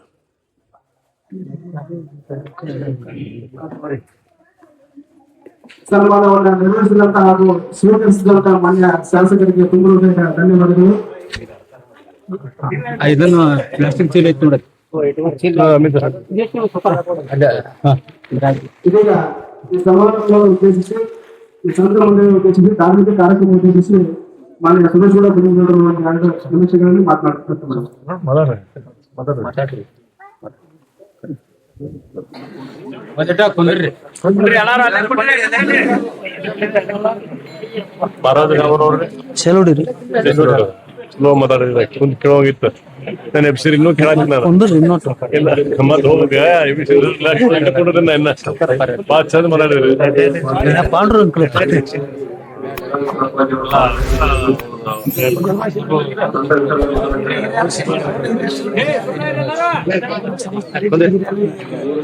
ಸನ್ಮಾನವನ್ನು ನಿರ್ವಹಿಸಿದಂತ ಹಾಗೂ ಸ್ವೀಕರಿಸಿದಂತ ಮಾನ್ಯ ಶಾಸಕರಿಗೆ ತುಂಬ ಧನ್ಯವಾದಗಳು. ಇದನ್ನು ಪ್ಲಾಸ್ಟಿಕ್ ಚೀಲ ಐತಿ ನೋಡಿ. ಇದೀಗ ಈ ಸಮಾರಂಭವನ್ನು ಉದ್ದೇಶಿಸಿ ಈ ಸಂತ ಮಂಡಳಿ ಉದ್ದೇಶಿಸಿ ಧಾರ್ಮಿಕ ಕಾರ್ಯಕ್ರಮ ಉದ್ದೇಶಿಸಿ ಮಾನ್ಯ ಸುರೇಶ್ಗೌಡ ಗುರುಗಳು ಒಂದು 2 ನಿಮಿಷಗಳಲ್ಲಿ ಮಾತನಾಡ್ತಾರೆ. ಚೆಲುಡಿರಿ ಸ್ಲೋ ಮಾತಾಡಿದ್ರೆ ಕುಂತ್ ಕೇಳೋಗಿತ್ತು ನಾನು ಎಬ್ಸಿರಿ ಇನ್ನೂ ಕೇಳಾಕ ನಾನು ಒಂದ್ರಿ ಇನ್ನೊಟ್ಟು ಇಲ್ಲ ಮತ್ತೆ ಹೋಗ ಇನ್ನ ಭಾಳ ಚಂದ ಮಾತಾಡಿದ್ರಿ ಪಾಂಡುರಂಗ್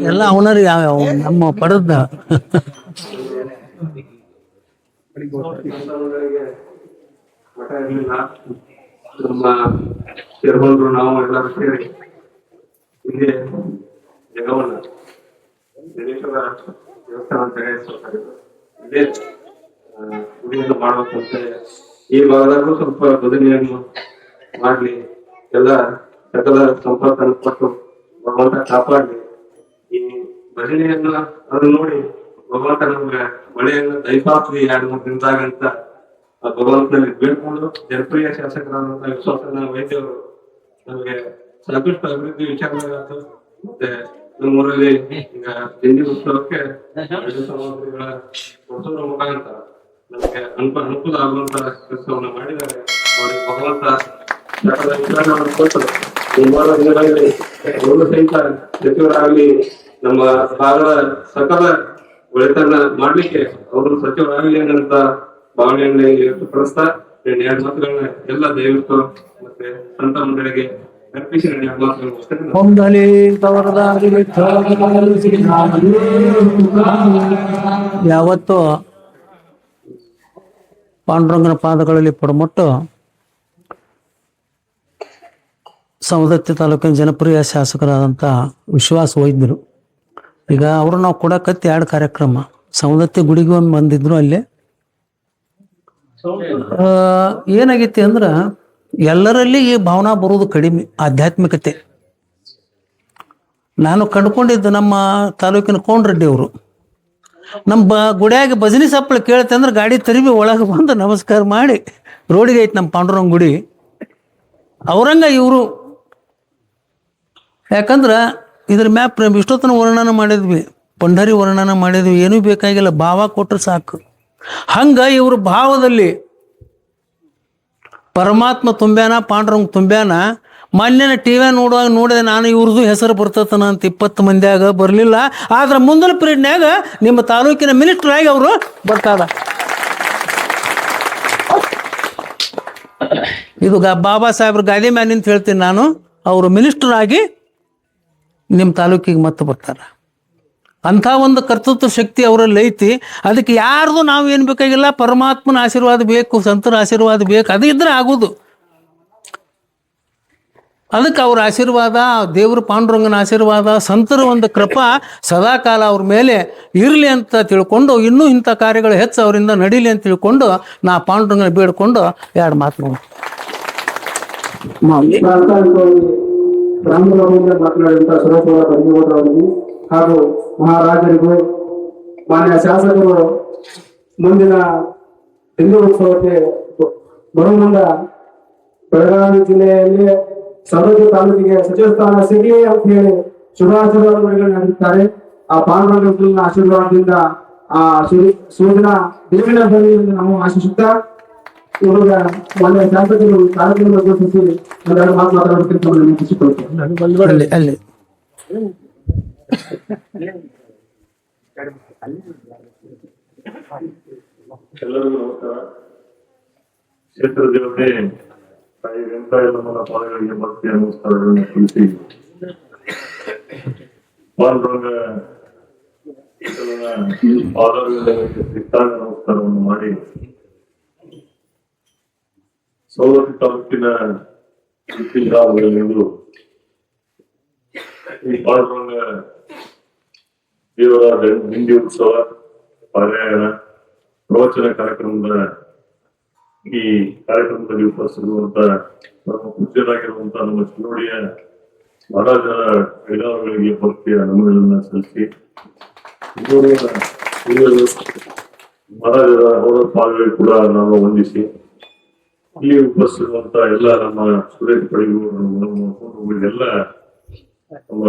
ಎಲ್ಲ ಅವನರಿ ನಮ್ಮ ಪಡೆದ ಮಠ ಇರ್ಲಿಲ್ಲ. ನಮ್ಮ ತಿರುಮಲರು ನಾವು ಎಲ್ಲರೂ ಸೇರಿ ಇಲ್ಲಿ ಜಗವನ್ನ ಜನೇಶ್ವರ ದೇವಸ್ಥಾನ ಅಂತ ಹೇಳಿ ಇಲ್ಲೇ ಗುಡಿಯನ್ನು ಮಾಡ್ಬೇಕು ಅಂತ ಈ ಭಾಗದಾಗೂ ಸ್ವಲ್ಪ ಬದನೆಯನ್ನು ಮಾಡ್ಲಿ, ಎಲ್ಲ ಸಕಲ ಸಂಪತ್ತನ್ನು ಕೊಟ್ಟು ಭಗವಂತ ಕಾಪಾಡ್ಲಿ. ಈ ಭಜನೆಯನ್ನ ಅದನ್ನ ನೋಡಿ ಭಗವಂತ ನಮ್ಗೆ ಮಳೆಯನ್ನ ದಯಪಾತ್ರಿ 2-3 ದಿನದಾಗ ಅಂತ ಆ ಭಗವಂತನಲ್ಲಿ ಬೇಡ್ಕೊಂಡು ಜನಪ್ರಿಯ ಶಾಸಕರಾದಂತಹ ವಿಶ್ವಾಸನ ವೈದ್ಯರು ನಮಗೆ ಸಾಕಷ್ಟು ಅಭಿವೃದ್ಧಿ ವಿಚಾರಗಳಾಯ್ತು. ಮತ್ತೆ ನಮ್ಮೂರಲ್ಲಿ ಈಗ ಜಂಜಿ ಉತ್ಸವಕ್ಕೆ ಸಾಮಗ್ರಿಗಳ ಕೊಡಿಸೋದ್ರ ಮುಖಾಂತರ ನಮಗೆ ಅನುಕೂಲ ಆಗುವಂತ ಕೆಲಸವನ್ನ ಮಾಡಿದ್ದಾರೆ. ಅವರಿಗೆ ಭಗವಂತ ಸಕಲ ವಿಚಾರಗಳನ್ನು ಕೊಟ್ಟು ಮುಂಬರುವ ದಿನಗಳಲ್ಲಿ ಅವರು ಸಹಿತ ಸಚಿವರಾಗಲಿ ನಮ್ಮ ಭಾಗದ ಸಕಲ ಒಳಿತನ್ನ ಮಾಡ್ಲಿಕ್ಕೆ ಅವರು ಸಚಿವರಾಗಲಿ ಅನ್ನಂತ ಭಾವನೆಯನ್ನ ವ್ಯಕ್ತಪಡಿಸ್ತಾ 2 ಮಾತುಗಳನ್ನ ಎಲ್ಲ ದಯವಿಟ್ಟು ಮತ್ತೆ ಸಂತ ಮಂಡಳಿಗೆ ಅರ್ಪಿಸಿ 2 ಮಾತುಗಳು ಯಾವತ್ತು ಪಾಂಡುರಂಗನ ಪಾದಗಳಲ್ಲಿ ಪಡಮೊಟ್ಟು ಸವದತ್ತಿ ತಾಲೂಕಿನ ಜನಪ್ರಿಯ ಶಾಸಕರಾದಂಥ ವಿಶ್ವಾಸ ವೈದ್ಯರು. ಈಗ ಅವರು ನಾವು ಕೊಡಕತ್ತಿ 2 ಕಾರ್ಯಕ್ರಮ ಸವದತ್ತಿ ಗುಡಿಗೆ ಒಮ್ಮೆ ಬಂದಿದ್ರು. ಅಲ್ಲೇ ಏನಾಗೈತಿ ಅಂದ್ರ ಎಲ್ಲರಲ್ಲಿ ಈ ಭಾವನಾ ಬರೋದು ಕಡಿಮೆ, ಆಧ್ಯಾತ್ಮಿಕತೆ. ನಾನು ಕಂಡುಕೊಂಡಿದ್ದು ನಮ್ಮ ತಾಲೂಕಿನ ಕೋನರೆಡ್ಡಿ ಅವರು ನಮ್ಮ ಗುಡಿಯಾಗ ಭಜನಿ ಸಪ್ಪಳ ಕೇಳ್ತೆ ಅಂದ್ರೆ ಗಾಡಿ ತರಿಬಿ ಒಳಗೆ ಬಂದು ನಮಸ್ಕಾರ ಮಾಡಿ ರೋಡಿಗೆ ಐತಿ ನಮ್ಮ ಪಾಂಡುರಂಗ ಗುಡಿ. ಅವರಂಗ ಇವರು ಯಾಕಂದ್ರೆ ಇದ್ರ ಮ್ಯಾಪ್ ಇಷ್ಟೊತ್ತನ ವರ್ಣನ ಮಾಡಿದ್ವಿ, ಪಂಢರಿ ವರ್ಣನ ಮಾಡಿದ್ವಿ, ಏನೂ ಬೇಕಾಗಿಲ್ಲ, ಭಾವ ಕೊಟ್ಟರೆ ಸಾಕು. ಹಂಗ ಇವರು ಭಾವದಲ್ಲಿ ಪರಮಾತ್ಮ ತುಂಬ್ಯಾನ, ಪಾಂಡುರಂಗ ತುಂಬ್ಯಾನ. ಮೊನ್ನೆ ಟಿವಿ ನೋಡಿದೆ ನಾನು, ಇವ್ರದ್ದು ಹೆಸರು ಬರ್ತತನ ಅಂತ 20 ಮಂದಿಯಾಗ ಬರಲಿಲ್ಲ. ಆದ್ರೆ ಮುಂದಿನ ಪೀರಿಯಡ್ನ್ಯಾಗ ನಿಮ್ಮ ತಾಲೂಕಿನ ಮಿನಿಸ್ಟರ್ ಆಗಿ ಅವರು ಬರ್ತಾರ. ಇದು ಬಾಬಾ ಸಾಹೇಬ್ರ ಗಾದಿ ಮ್ಯಾನ್ ನಿಂತ ಹೇಳ್ತೀನಿ ನಾನು, ಅವರು ಮಿನಿಸ್ಟರ್ ಆಗಿ ನಿಮ್ಮ ತಾಲೂಕಿಗೆ ಮತ್ತೆ ಬರ್ತಾರ. ಅಂಥ ಒಂದು ಕರ್ತೃತ್ವ ಶಕ್ತಿ ಅವರಲ್ಲಿ ಐತಿ. ಅದಕ್ಕೆ ಯಾರ್ದು ನಾವು ಏನು ಬೇಕಾಗಿಲ್ಲ, ಪರಮಾತ್ಮನ ಆಶೀರ್ವಾದ ಬೇಕು, ಸಂತರ ಆಶೀರ್ವಾದ ಬೇಕು, ಅದು ಇದ್ರೆ ಆಗೋದು. ಅದಕ್ಕೆ ಅವ್ರ ಆಶೀರ್ವಾದ, ದೇವ್ರ ಪಾಂಡುರಂಗನ ಆಶೀರ್ವಾದ, ಸಂತರ ಒಂದು ಕೃಪಾ ಸದಾಕಾಲ ಅವ್ರ ಮೇಲೆ ಇರಲಿ ಅಂತ ತಿಳ್ಕೊಂಡು, ಇನ್ನೂ ಇಂಥ ಕಾರ್ಯಗಳು ಹೆಚ್ಚು ಅವರಿಂದ ನಡೀಲಿ ಅಂತ ತಿಳ್ಕೊಂಡು ನಾ ಪಾಂಡುರಂಗನ ಬೇಡ್ಕೊಂಡು 2 ಮಾತು ನೋಡಿ ಮಾತನಾಡಿದಂತಹ ಸುರೇಶ್ವರ ಬಂದಿಗೌಡರವರಿಗೆ ಹಾಗೂ ಮಹಾರಾಜರಿಗೂ, ಮಾನ್ಯ ಶಾಸಕರು ಮುಂದಿನ ಹಿಂದೂ ಉತ್ಸವಕ್ಕೆ ಬರುಮುಂದ ಬೆಳಗಾವಿ ಜಿಲ್ಲೆಯಲ್ಲಿ ಸವದತ್ತಿ ತಾಲೂಕಿಗೆ ಸಚಿವ ಸ್ಥಾನ ಸಿಗಲಿ ಅಂತ ಹೇಳಿ ಶುಭಾಶಯಗಳನ್ನು ನೀಡುತ್ತಾರೆ. ಆ ಪಾಂಡುರಂಗನ ಆಶೀರ್ವಾದದಿಂದ ಆ ಸೂಚನ ದೇವಿನ ಬಳಿಯಿಂದ ನಾವು ಆಶಿಸುತ್ತಾ ಇವಾಗ ಮಾನ್ಯ ಶಾಸಕರು ಕಾರ್ಯಕ್ರಮ ಘೋಷಿಸಿ 2 ಮಾತು ಮಾತಾಡೋದಕ್ಕೆ ವಿನಂತಿಸಿಕೊಳ್ಳುತ್ತೇವೆ. ಅಲ್ಲಿ ಎಲ್ಲರಿಗೂ ನಮಸ್ಕಾರ. ಕ್ಷೇತ್ರ ದೇವತೆ ತಾಯಿ ವೆಂಕಟಯ್ಯನಮ್ಮನ ಪಾದಗಳಿಗೆ ಭಕ್ತಿಯ ನಮಸ್ಕಾರಗಳನ್ನು ತಿಳಿಸಿ ಪಾಂಡುರಂಗ ಪಾದಗಳಿಗೆ ಸಿಕ್ತಾಗ ನಮಸ್ಕಾರವನ್ನು ಮಾಡಿ ಸವದತ್ತಿ ತಾಲೂಕಿನ ಗ್ರಾಮಗಳಲ್ಲಿಂದು ಈ ಪಾಂಡುರಂಗ ದೇವರ ಹಿಂದಿ ಉತ್ಸವ, ಪಾರಾಯಣ, ಪ್ರವಚನ ಕಾರ್ಯಕ್ರಮದ ಈ ಕಾರ್ಯಕ್ರಮದಲ್ಲಿ ಉಪಸ್ಥಿತಿರುವಂತ ನಮ್ಮ ಪೂಜ್ಯರಾಗಿರುವಂತ ನಮ್ಮ ಚಿರೋಡಿಯ ಮಹಾರಾಜರ ಕೈಲಾವಗಳಿಗೆ ಭಕ್ತಿಯ ನಮನಗಳನ್ನು ಸಲ್ಲಿಸಿ ಮಹಾರಾಜರ ಅವರ ಪಾದಗಳಿಗೆ ಕೂಡ ನಾವು ವಂದಿಸಿ ಇಲ್ಲಿ ಉಪಸ್ಥಿತಿರುವಂತ ಎಲ್ಲ ನಮ್ಮ ಸುರೇಶ್ ಪಡಿಗೂ ಎಲ್ಲ ನಮ್ಮ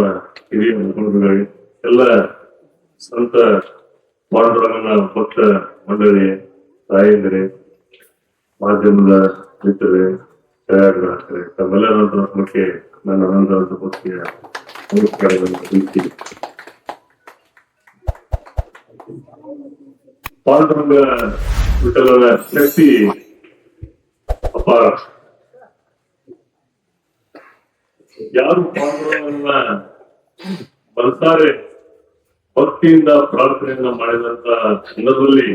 ಹಿರಿಯ ಮುಖಂಡರುಗಳಿಗೆ, ಎಲ್ಲ ಸಂತ ಪಾಂಡುರಂಗನ ಭಕ್ತ ಮಂಡಳಿ, ತಾಯಂದಿರೆ, ಮಾಧ್ಯಮದ ಮಿತ್ರರೇ, ಛಾಯಾಗ್ರಾಹಕರೇ, ತಮ್ಮೆಲ್ಲರ ನಮಗೆ ನನ್ನ ಅನಂತರದ ಭಕ್ತಿಯ ನಮಸ್ಕಾರಗಳನ್ನು ತಿಳಿಸಿ. ಪಾಂಡುರಂಗ ವಿಠಲನ ಶಕ್ತಿ ಅಪಾರ. ಯಾರು ಪಾಂಡುರಂಗನ ಮನಸಾರೆ ಭಕ್ತಿಯಿಂದ ಪ್ರಾರ್ಥನೆಯನ್ನ ಮಾಡಿದಂತ ಸಂದರ್ಭದಲ್ಲಿ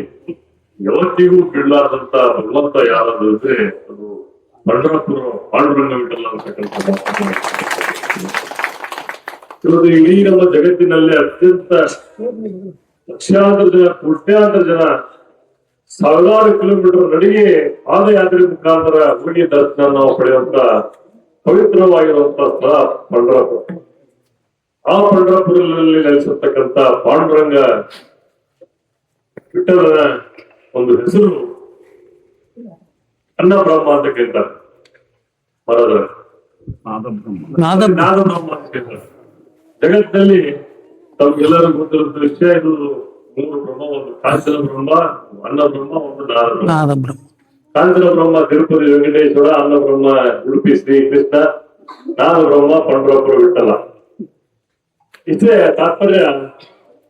ಯಾವತ್ತಿಗೂ ಬಿಡಲಾರ್ದಂತ ಭಗವಂತ ಯಾರಾದ್ರೂ ಇದ್ರೆ ಅದು ಪಂಡರಪುರ ಪಾಂಡುರಂಗ ವಿಠಲ ಅಂತಕ್ಕಂಥ ಇವತ್ತು ಇಡೀ ನಮ್ಮ ಜಗತ್ತಿನಲ್ಲಿ ಅತ್ಯಂತ ಲಕ್ಷಾಂತರ ಜನ, ಕೋಟ್ಯಾಂತರ ಜನ ಸಾವಿರಾರು ಕಿಲೋಮೀಟರ್ ನಡಿಗೆ ಪಾದಯಾತ್ರೆ ಮುಖಾಂತರ ಹೋಗಿ ದರ್ಶನ ನಾವು ಪಡೆಯುವಂತ ಪವಿತ್ರವಾಗಿರುವಂತಹ ಸ್ಥಳ ಪಂಡರಪುರ. ಆ ಪಂಡರಪುರದಲ್ಲಿ ನೆಲೆಸಿರ್ತಕ್ಕಂಥ ಪಾಂಡುರಂಗ ವಿಠಲನ ಒಂದು ಹೆಸರು ಅನ್ನಬ್ರಹ್ಮ ಅಂತ ಕೇಳ್ತಾರೆ. ಮರದ ನಾದಬ್ರಹ್ಮ ಅಂತ ಕೇಳ್ತಾರೆ. ಜಗತ್ತಿನಲ್ಲಿ ತಮ್ಗೆಲ್ಲರೂ ಗೊತ್ತಿರುವಂತ ವಿಷಯ, ಇದು 3 ಬ್ರಹ್ಮ, ಒಂದು ಕಾಂಚನ ಬ್ರಹ್ಮ, ಅನ್ನ ಬ್ರಹ್ಮ, ಒಂದು ನಾದ ಬ್ರಹ್ಮ. ಕಾಂಚನ ಬ್ರಹ್ಮ ತಿರುಪತಿ ವೆಂಕಟೇಶ್ವರ, ಅನ್ನ ಬ್ರಹ್ಮ ಉಡುಪಿ ಶ್ರೀ ಕೃಷ್ಣ, ನಾದ ಬ್ರಹ್ಮ ಪಂಡರಪುರ ವಿಠಲ. ಇದೇ ತಾತ್ಪರ್ಯ.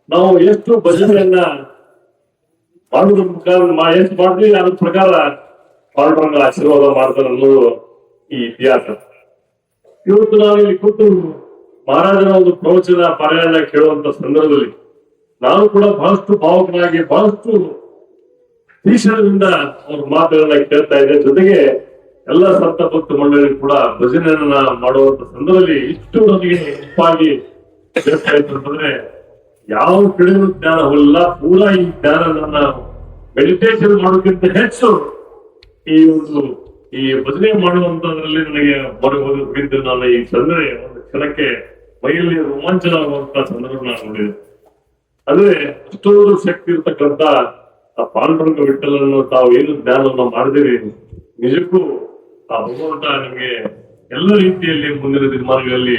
ನಾವು ಎಷ್ಟು ಭಜನೆಯನ್ನ ಮಾಡುವ ಮುಖಾಂತರ ಎಷ್ಟು ಮಾಡ್ತೀವಿ ಅದ್ರ ಪ್ರಕಾರ ಪಾಂಡುರಂಗ ಆಶೀರ್ವಾದ ಮಾಡ್ತಾರೆ ಅನ್ನೋದು ಈ ಇತಿಹಾಸ. ಇವತ್ತು ನಾವು ಇಲ್ಲಿ ಕೂತು ಮಹಾರಾಜನ ಒಂದು ಪ್ರವಚನ ಪಾರಾಯಣ ಕೇಳುವಂತ ಸಂದರ್ಭದಲ್ಲಿ ನಾನು ಕೂಡ ಬಹಳಷ್ಟು ಭಾವುಕನಾಗಿ, ಬಹಳಷ್ಟು ತೀಕ್ಷ್ಣದಿಂದ ಅವ್ರ ಮಾತುಗಳನ್ನ ಕೇಳ್ತಾ ಇದ್ದೆ. ಜೊತೆಗೆ ಎಲ್ಲ ಸಂತ ಭಕ್ತ ಮಂಡಳಿ ಕೂಡ ಭಜನೆಯನ್ನ ಮಾಡುವಂತ ಸಂದರ್ಭದಲ್ಲಿ ಇಷ್ಟು ನನಗೆ ಉಪ್ಪಾಗಿ ಕೇಳ್ತಾ ಇತ್ತು ಅಂತಂದ್ರೆ ಯಾವ ಕಡೆಯೂ ಜ್ಞಾನ ಹೋಗಲಿಲ್ಲ. ಪೂರಾ ಈ ಜ್ಞಾನ ನನ್ನ ಮೆಡಿಟೇಷನ್ ಮಾಡೋಕ್ಕಿಂತ ಹೆಚ್ಚು ಈ ಭಜನೆ ಮಾಡುವಂತದ್ರಲ್ಲಿ ನನಗೆ ಹೊರಗೋಗಿದ್ದು. ನಾನು ಈ ಸಂದರ್ಭ ಒಂದು ಕ್ಷಣಕ್ಕೆ ಮೈಯಲ್ಲಿ ರೋಮಾಂಚನವಾಗುವಂತ ಸಂದರ್ಭ ನಾನು ನೋಡಿದೆ. ಅಂದ್ರೆ ಅಷ್ಟೊಂದು ಶಕ್ತಿ ಇರ್ತಕ್ಕಂಥ ಆ ಪಾಂಡುರಂಗ ವಿಠಲನ್ನು ತಾವು ಏನು ಜ್ಞಾನವನ್ನ ಮಾಡಿದಿರಿ, ನಿಜಕ್ಕೂ ಆ ಭಗವಂತ ನಿಮ್ಗೆ ಎಲ್ಲ ರೀತಿಯಲ್ಲಿ ಮುಂದಿನ ದಿನಮಾನಗಳಲ್ಲಿ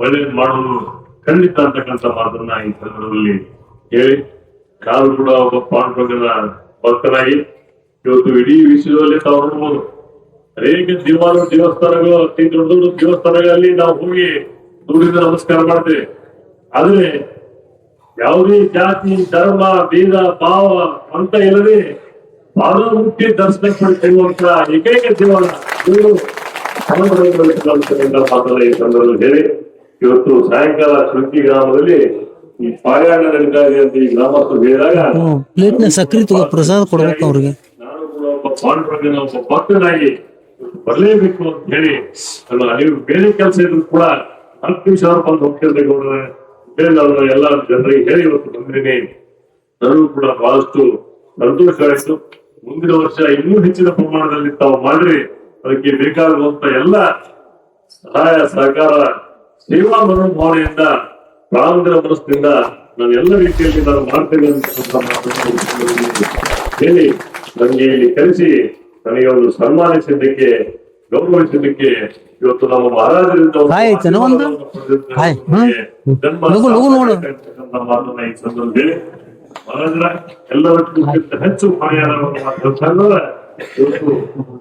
ಒಳ್ಳೇದು ಮಾಡುವುದು ಖಂಡಿತ ಅಂತಕ್ಕಂಥ ಮಾತನ್ನ ಈ ಸಂದರ್ಭದಲ್ಲಿ ಹೇಳಿ, ನಾನು ಕೂಡ ಒಬ್ಬ ಪಾಂಡುರಂಗನ ಭಕ್ತನಾಗಿ ಇವತ್ತು ಇಡೀ ವಿಶ್ವದಲ್ಲಿ ತಾವು ನೋಡ್ಬೋದು ಅನೇಕ ದೇವಸ್ಥಾನಗಳು, ಅತಿ ದೊಡ್ಡ ದೊಡ್ಡ ದೇವಸ್ಥಾನಗಳಲ್ಲಿ ನಾವು ಹೋಗಿ ದೂರಿಂದ ನಮಸ್ಕಾರ ಮಾಡ್ತೇವೆ. ಆದ್ರೆ ಯಾವುದೇ ಜಾತಿ, ಧರ್ಮ, ಭೇದ ಭಾವ ಅಂತ ಇಲ್ಲದೆ ಪಾದ ಮುಟ್ಟಿ ದರ್ಶನ ಪಡೆಯುವಂತ ಏಕೈಕ ದೇವರ ಮಾತನ್ನ ಈ ಸಂದರ್ಭದಲ್ಲಿ ಹೇಳಿ, ಇವತ್ತು ಸಾಯಂಕಾಲ ಶೃಂಗಿ ಗ್ರಾಮದಲ್ಲಿ ಈ ಪಾರಾಯಣ ನಡೀತಾ ಇದೆ ಅಂತ ಈ ಗ್ರಾಮಸ್ಥರು ಹೇಳಿದಾಗ ಸಕ್ರಿ ತಗೋ ಪ್ರಸಾದ ಕೊಡ್ಬೇಕು ಅವ್ರಿಗೆ. ನಾನು ಕೂಡ ಒಬ್ಬ ಪಾಂಡುರಂಗನ ಒಬ್ಬ ಭಕ್ತನಾಗಿ ಬರಲೇಬೇಕು ಅಂತ ಹೇಳಿ, ನೀವು ಬೇರೆ ಕೆಲಸ ಇದ್ರು ಕೂಡ 10 ನಿಮಿಷ ಬಂದು ಹೋಗ್ತಿರ್ಬೇಕು ಎಲ್ಲ ಜನರಿಗೆ ಹೇಳಿ ಇವತ್ತು ಬಂದಿದ್ದೀನಿ. ನನಗೂ ಕೂಡ ಬಹಳಷ್ಟು ಸಂತೋಷ ಆಯಿತು. ಮುಂದಿನ ವರ್ಷ ಇನ್ನೂ ಹೆಚ್ಚಿನ ಪ್ರಮಾಣದಲ್ಲಿ ತಾವು ಮಾಡ್ರಿ, ಅದಕ್ಕೆ ಬೇಕಾಗುವಂತ ಎಲ್ಲ ಸಹಾಯ ಸಹಕಾರ ಸೇವಾ ಮನೋಭಾವನೆಯಿಂದ ಪ್ರಾರಂಭದ ಮನಸ್ಸಿನಿಂದ ನಾನು ಎಲ್ಲ ರೀತಿಯಲ್ಲಿ ನಾನು ಮಾಡ್ತೇನೆ ಅಂತ ಹೇಳಿ ನನಗೆ ಇಲ್ಲಿ ಕರೆಸಿ ನನಗೆ ಒಂದು ಸನ್ಮಾನಿಸಿದ್ದಕ್ಕೆ, ಗೌರವಿಸಿದ್ದಕ್ಕೆ ಇವತ್ತು ನಮ್ಮ ಮಹಾರಾಜರಿಂದ ಮಾತನ್ನ ಈ ಸಂದರ್ಭ ಹೇಳಿ, ಮಹಾರಾಜರ ಎಲ್ಲರಿಗಿಂತ ಹೆಚ್ಚು ಪಾರಾಯಣವನ್ನು ಇವತ್ತು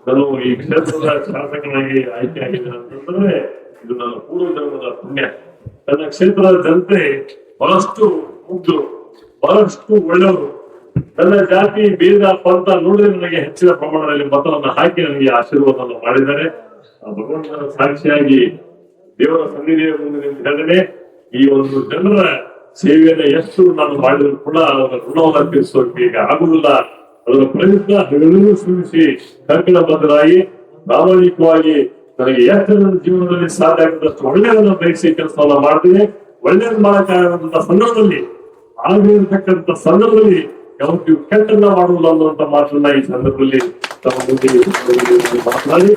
ನಾನು ಈ ಕ್ಷೇತ್ರದ ಶಾಸಕನಾಗಿ ಆಯ್ಕೆ ಆಗಿದ್ದೇನೆ ಅಂತಂದ್ರೆ ಇದು ನನ್ನ ಪೂರ್ವ ಜನ್ಮದ ಪುಣ್ಯ. ನನ್ನ ಕ್ಷೇತ್ರದ ಜನತೆ ಬಹಳಷ್ಟು ಮುಗ್ಧರು, ಬಹಳಷ್ಟು ಒಳ್ಳೆಯವರು. ನನ್ನ ಜಾತಿ, ಭೇದ, ಪಂಥ ನೋಡಿದ್ರೆ ನನಗೆ ಹೆಚ್ಚಿನ ಪ್ರಮಾಣದಲ್ಲಿ ಮತವನ್ನು ಹಾಕಿ ನನಗೆ ಆಶೀರ್ವಾದವನ್ನು ಮಾಡಿದ್ದಾರೆ. ಆ ಭಗವಂತನ ಸಾಕ್ಷಿಯಾಗಿ ದೇವರ ಸನ್ನಿಧಿಯ ಮುಂದೆ ಹೇಳಿದ್ರೆ ಈ ಒಂದು ಜನರ ಸೇವೆಯನ್ನು ಎಷ್ಟು ನಾನು ಮಾಡಿದ್ರು ಕೂಡ ಅವರ ಋಣವನ್ನು ತೀರಿಸೋಕೆ ಈಗ ಆಗುವುದಿಲ್ಲ. ಅದರ ಪ್ರಯುಕ್ತ ಹಗಲು ಶ್ರಮಿಸಿ ಕಂಕಣಬದ್ಧರಾಗಿ ಪ್ರಾಮಾಣಿಕವಾಗಿ ನನಗೆ ಎಷ್ಟು ನನ್ನ ಜೀವನದಲ್ಲಿ ಸಾಧ್ಯ ಆಗ್ತದಷ್ಟು ಒಳ್ಳೆಯದನ್ನು ಬಯಸಿ ಕೆಲಸವನ್ನ ಮಾಡ್ತೀನಿ. ಒಳ್ಳೆಯದು ಮಾಡಕ್ಕಾಗದಂತ ಸಂದರ್ಭದಲ್ಲಿ, ಆಗಿರತಕ್ಕಂಥ ಸಂದರ್ಭದಲ್ಲಿ ಯಾವತ್ತೂ ಕೆಟ್ಟನ್ನ ಮಾಡುವುದಿಲ್ಲ ಅನ್ನುವಂತ ಮಾತನ್ನ ಈ ಸಂದರ್ಭದಲ್ಲಿ ತಮ್ಮ ಮುಂದೆ ಮಾತನಾಡಿ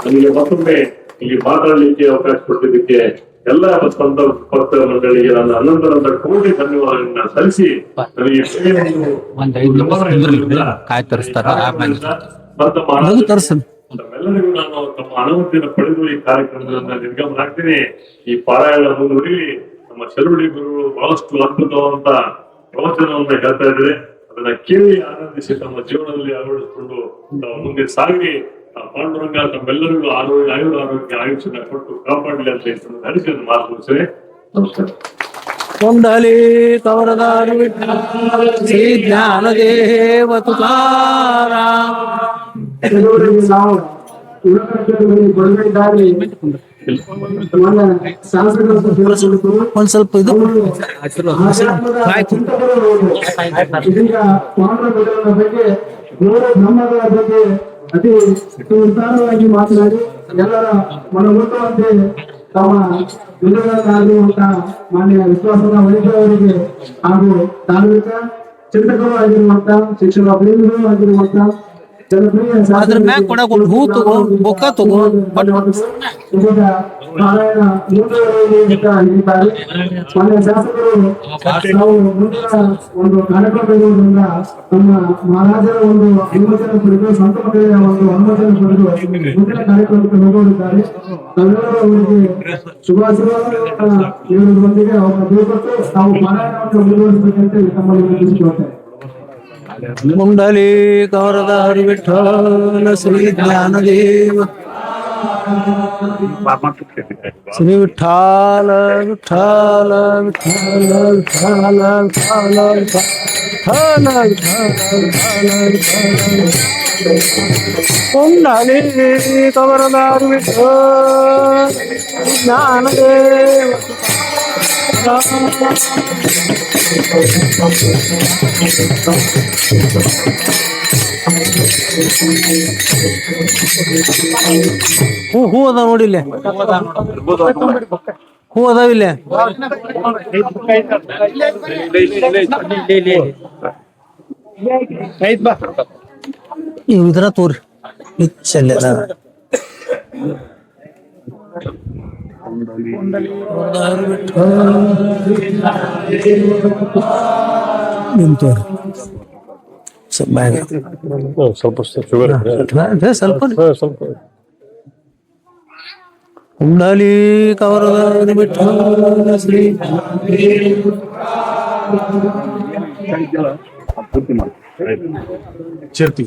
ನನಗೆ ಮತ್ತೊಮ್ಮೆ ಇಲ್ಲಿ ಮಾತಾಡಲಿಕ್ಕೆ ಅವಕಾಶ ಕೊಟ್ಟಿದ್ದಕ್ಕೆ ಎಲ್ಲ ಭಕ್ತ ಮಂಡಳಿಗೆ ನನ್ನ ಅನಂತರಂತ ಕೋಟಿ ಧನ್ಯವಾದಗಳನ್ನ ಸಲ್ಲಿಸಿ ನನಗೆ ತಮ್ಮೆಲ್ಲರಿಗೂ ನಾನು ತಮ್ಮ ಅನುಮತಿಯನ್ನು ಪಡೆದು ಈ ಕಾರ್ಯಕ್ರಮದಿಂದ ನಿರ್ಗಮನ ಆಗ್ತೀನಿ. ಈ ಪಾರಾಯಣ ಮುಂದುವರಿಲಿ. ನಮ್ಮ ಶರವಡಿ ಗುರುಗಳು ಬಹಳಷ್ಟು ಅದ್ಭುತವಾದಂತ ಪ್ರವಚನವನ್ನ ಹೇಳ್ತಾ ಇದ್ದಾರೆ. ಅದನ್ನ ಕೇಳಿ ಆನಂದಿಸಿ ತಮ್ಮ ಜೀವನದಲ್ಲಿ ಅಳವಡಿಸಿಕೊಂಡು ತಾವು ಮುಂದೆ ಸಾಗಿ ಆ ಪಾಂಡುರಂಗ ತಮ್ಮೆಲ್ಲರಿಗೂ ಆರೋಗ್ಯ ಆಯುಷ್ಯನ ಕೊಟ್ಟು ಕಾಪಾಡಲಿ ಅಂತ ನಡೆಸಿ ಮಾತು ಮುಗಿಸಿದೆ. ನಮಸ್ಕಾರ. ಕುಂಡಲಿ ಕವರದಾರಿ ವಿಠ್ಠಲ ಶ್ರೀ ಜ್ಞಾನದೇವ ತುಕಾರಾಮ. ಕೆಲವರಿಗೆ ನಾವು ಬಡಗಿದ್ದಾರೆ ಶಾಸಕರು ಒಂದ್ ಸ್ವಲ್ಪ ಇದು ಇದೀಗ ಪಾಂಡುರಂಗನ ಬಗ್ಗೆ ಮೂರು ಬ್ರಹ್ಮಗಳ ಬಗ್ಗೆ ಅತಿ ವಿಸ್ತಾರವಾಗಿ ಮಾತನಾಡಿ ಎಲ್ಲರ ಮನಮುಟ್ಟುವಂತೆ ತಮ್ಮ ವಿಧಗಳನ್ನಾಗಿರುವಂತಹ ಮಾನ್ಯ ವಿಶ್ವಾಸದ ವೈದ್ಯರವರಿಗೆ ಹಾಗೂ ಧಾರ್ಮಿಕ ಚಿಂತಕರು ಆಗಿರುವಂತಹ ಶಿಕ್ಷಣ ಪ್ರೇಮಿಗಳು ಆಗಿರುವಂತಹ ಜನಪ್ರಿಯ ಅದ್ರ ಮ್ಯಾಗ ಕೊಡಕ್ ಒಂದು ಹೂ ತಗೋ, ಬೊಕ್ಕ ತಗೋ, ಇದೀಗ ನಾರಾಯಣ ಮುಂದುವರೆಯಲಿ ಅಂತ ಹೇಳಿದ್ದಾರೆ. ಮಾನ್ಯ ಶಾಸಕರು ನಾವು ಮುಂದಿನ ಒಂದು ಕಾರ್ಯಕ್ರಮ ಇರುವುದರಿಂದ ನಮ್ಮ ಮಹಾರಾಜರ ಒಂದು ಅನುಮೋದನೆ ಪಡೆದು ಸಂತ ಮಂಡಳಿಯ ಒಂದು ಅನುಮೋದನೆ ಪಡೆದು ಮುಂದಿನ ಕಾರ್ಯಕ್ರಮಕ್ಕೆ ಹೋಗುತ್ತಿದ್ದಾರೆ. ನಾವೆಲ್ಲರೂ ಅವರಿಗೆ ಶುಭಾಶಯಗಳನ್ನು ನೀಡುವುದರೊಂದಿಗೆ ಅವರನ್ನು ಬೀಳ್ಕೊಟ್ಟು ನಾವು ಪಾರಾಯಣವನ್ನು ಮುಂದುವರಿಸಬೇಕಂತ ತಮ್ಮಲ್ಲಿ ವಿನಂತಿಸಿಕೊಳ್ತೇವೆ. ಕುಂಡಲಿ ಕವರದಾರಿ ವಿಠಲ ಶ್ರೀ ಜ್ಞಾನದೇವ ಶ್ರೀ ವಿಠಾಲ ವಿಠಾಲ ವಿಠಾಲ ವಿಠಾಲ ವಿಠಾಲ ವಿಠಾಲ ಕುಂಡಲಿ ಕವರದಾರಿ ವಿಠಲ ಜ್ಞಾನದೇವ ಹೂ ಅದಾವ ನೋಡಿಲ್ಲ, ಹೂ ಅದಾವಿಲ್ಲ. ಇದ್ರ ತೋರಿ ಚಲ್ಲ ನಿಂತೋರಿ ಸ್ವಲ್ಪ ಶುಗರ್ ಸ್ವಲ್ಪ ಕುಂಡಲಿ ಕವರದಾರಿ ವಿಠಲ ಶ್ರೀ ಚೇರ್ತಿ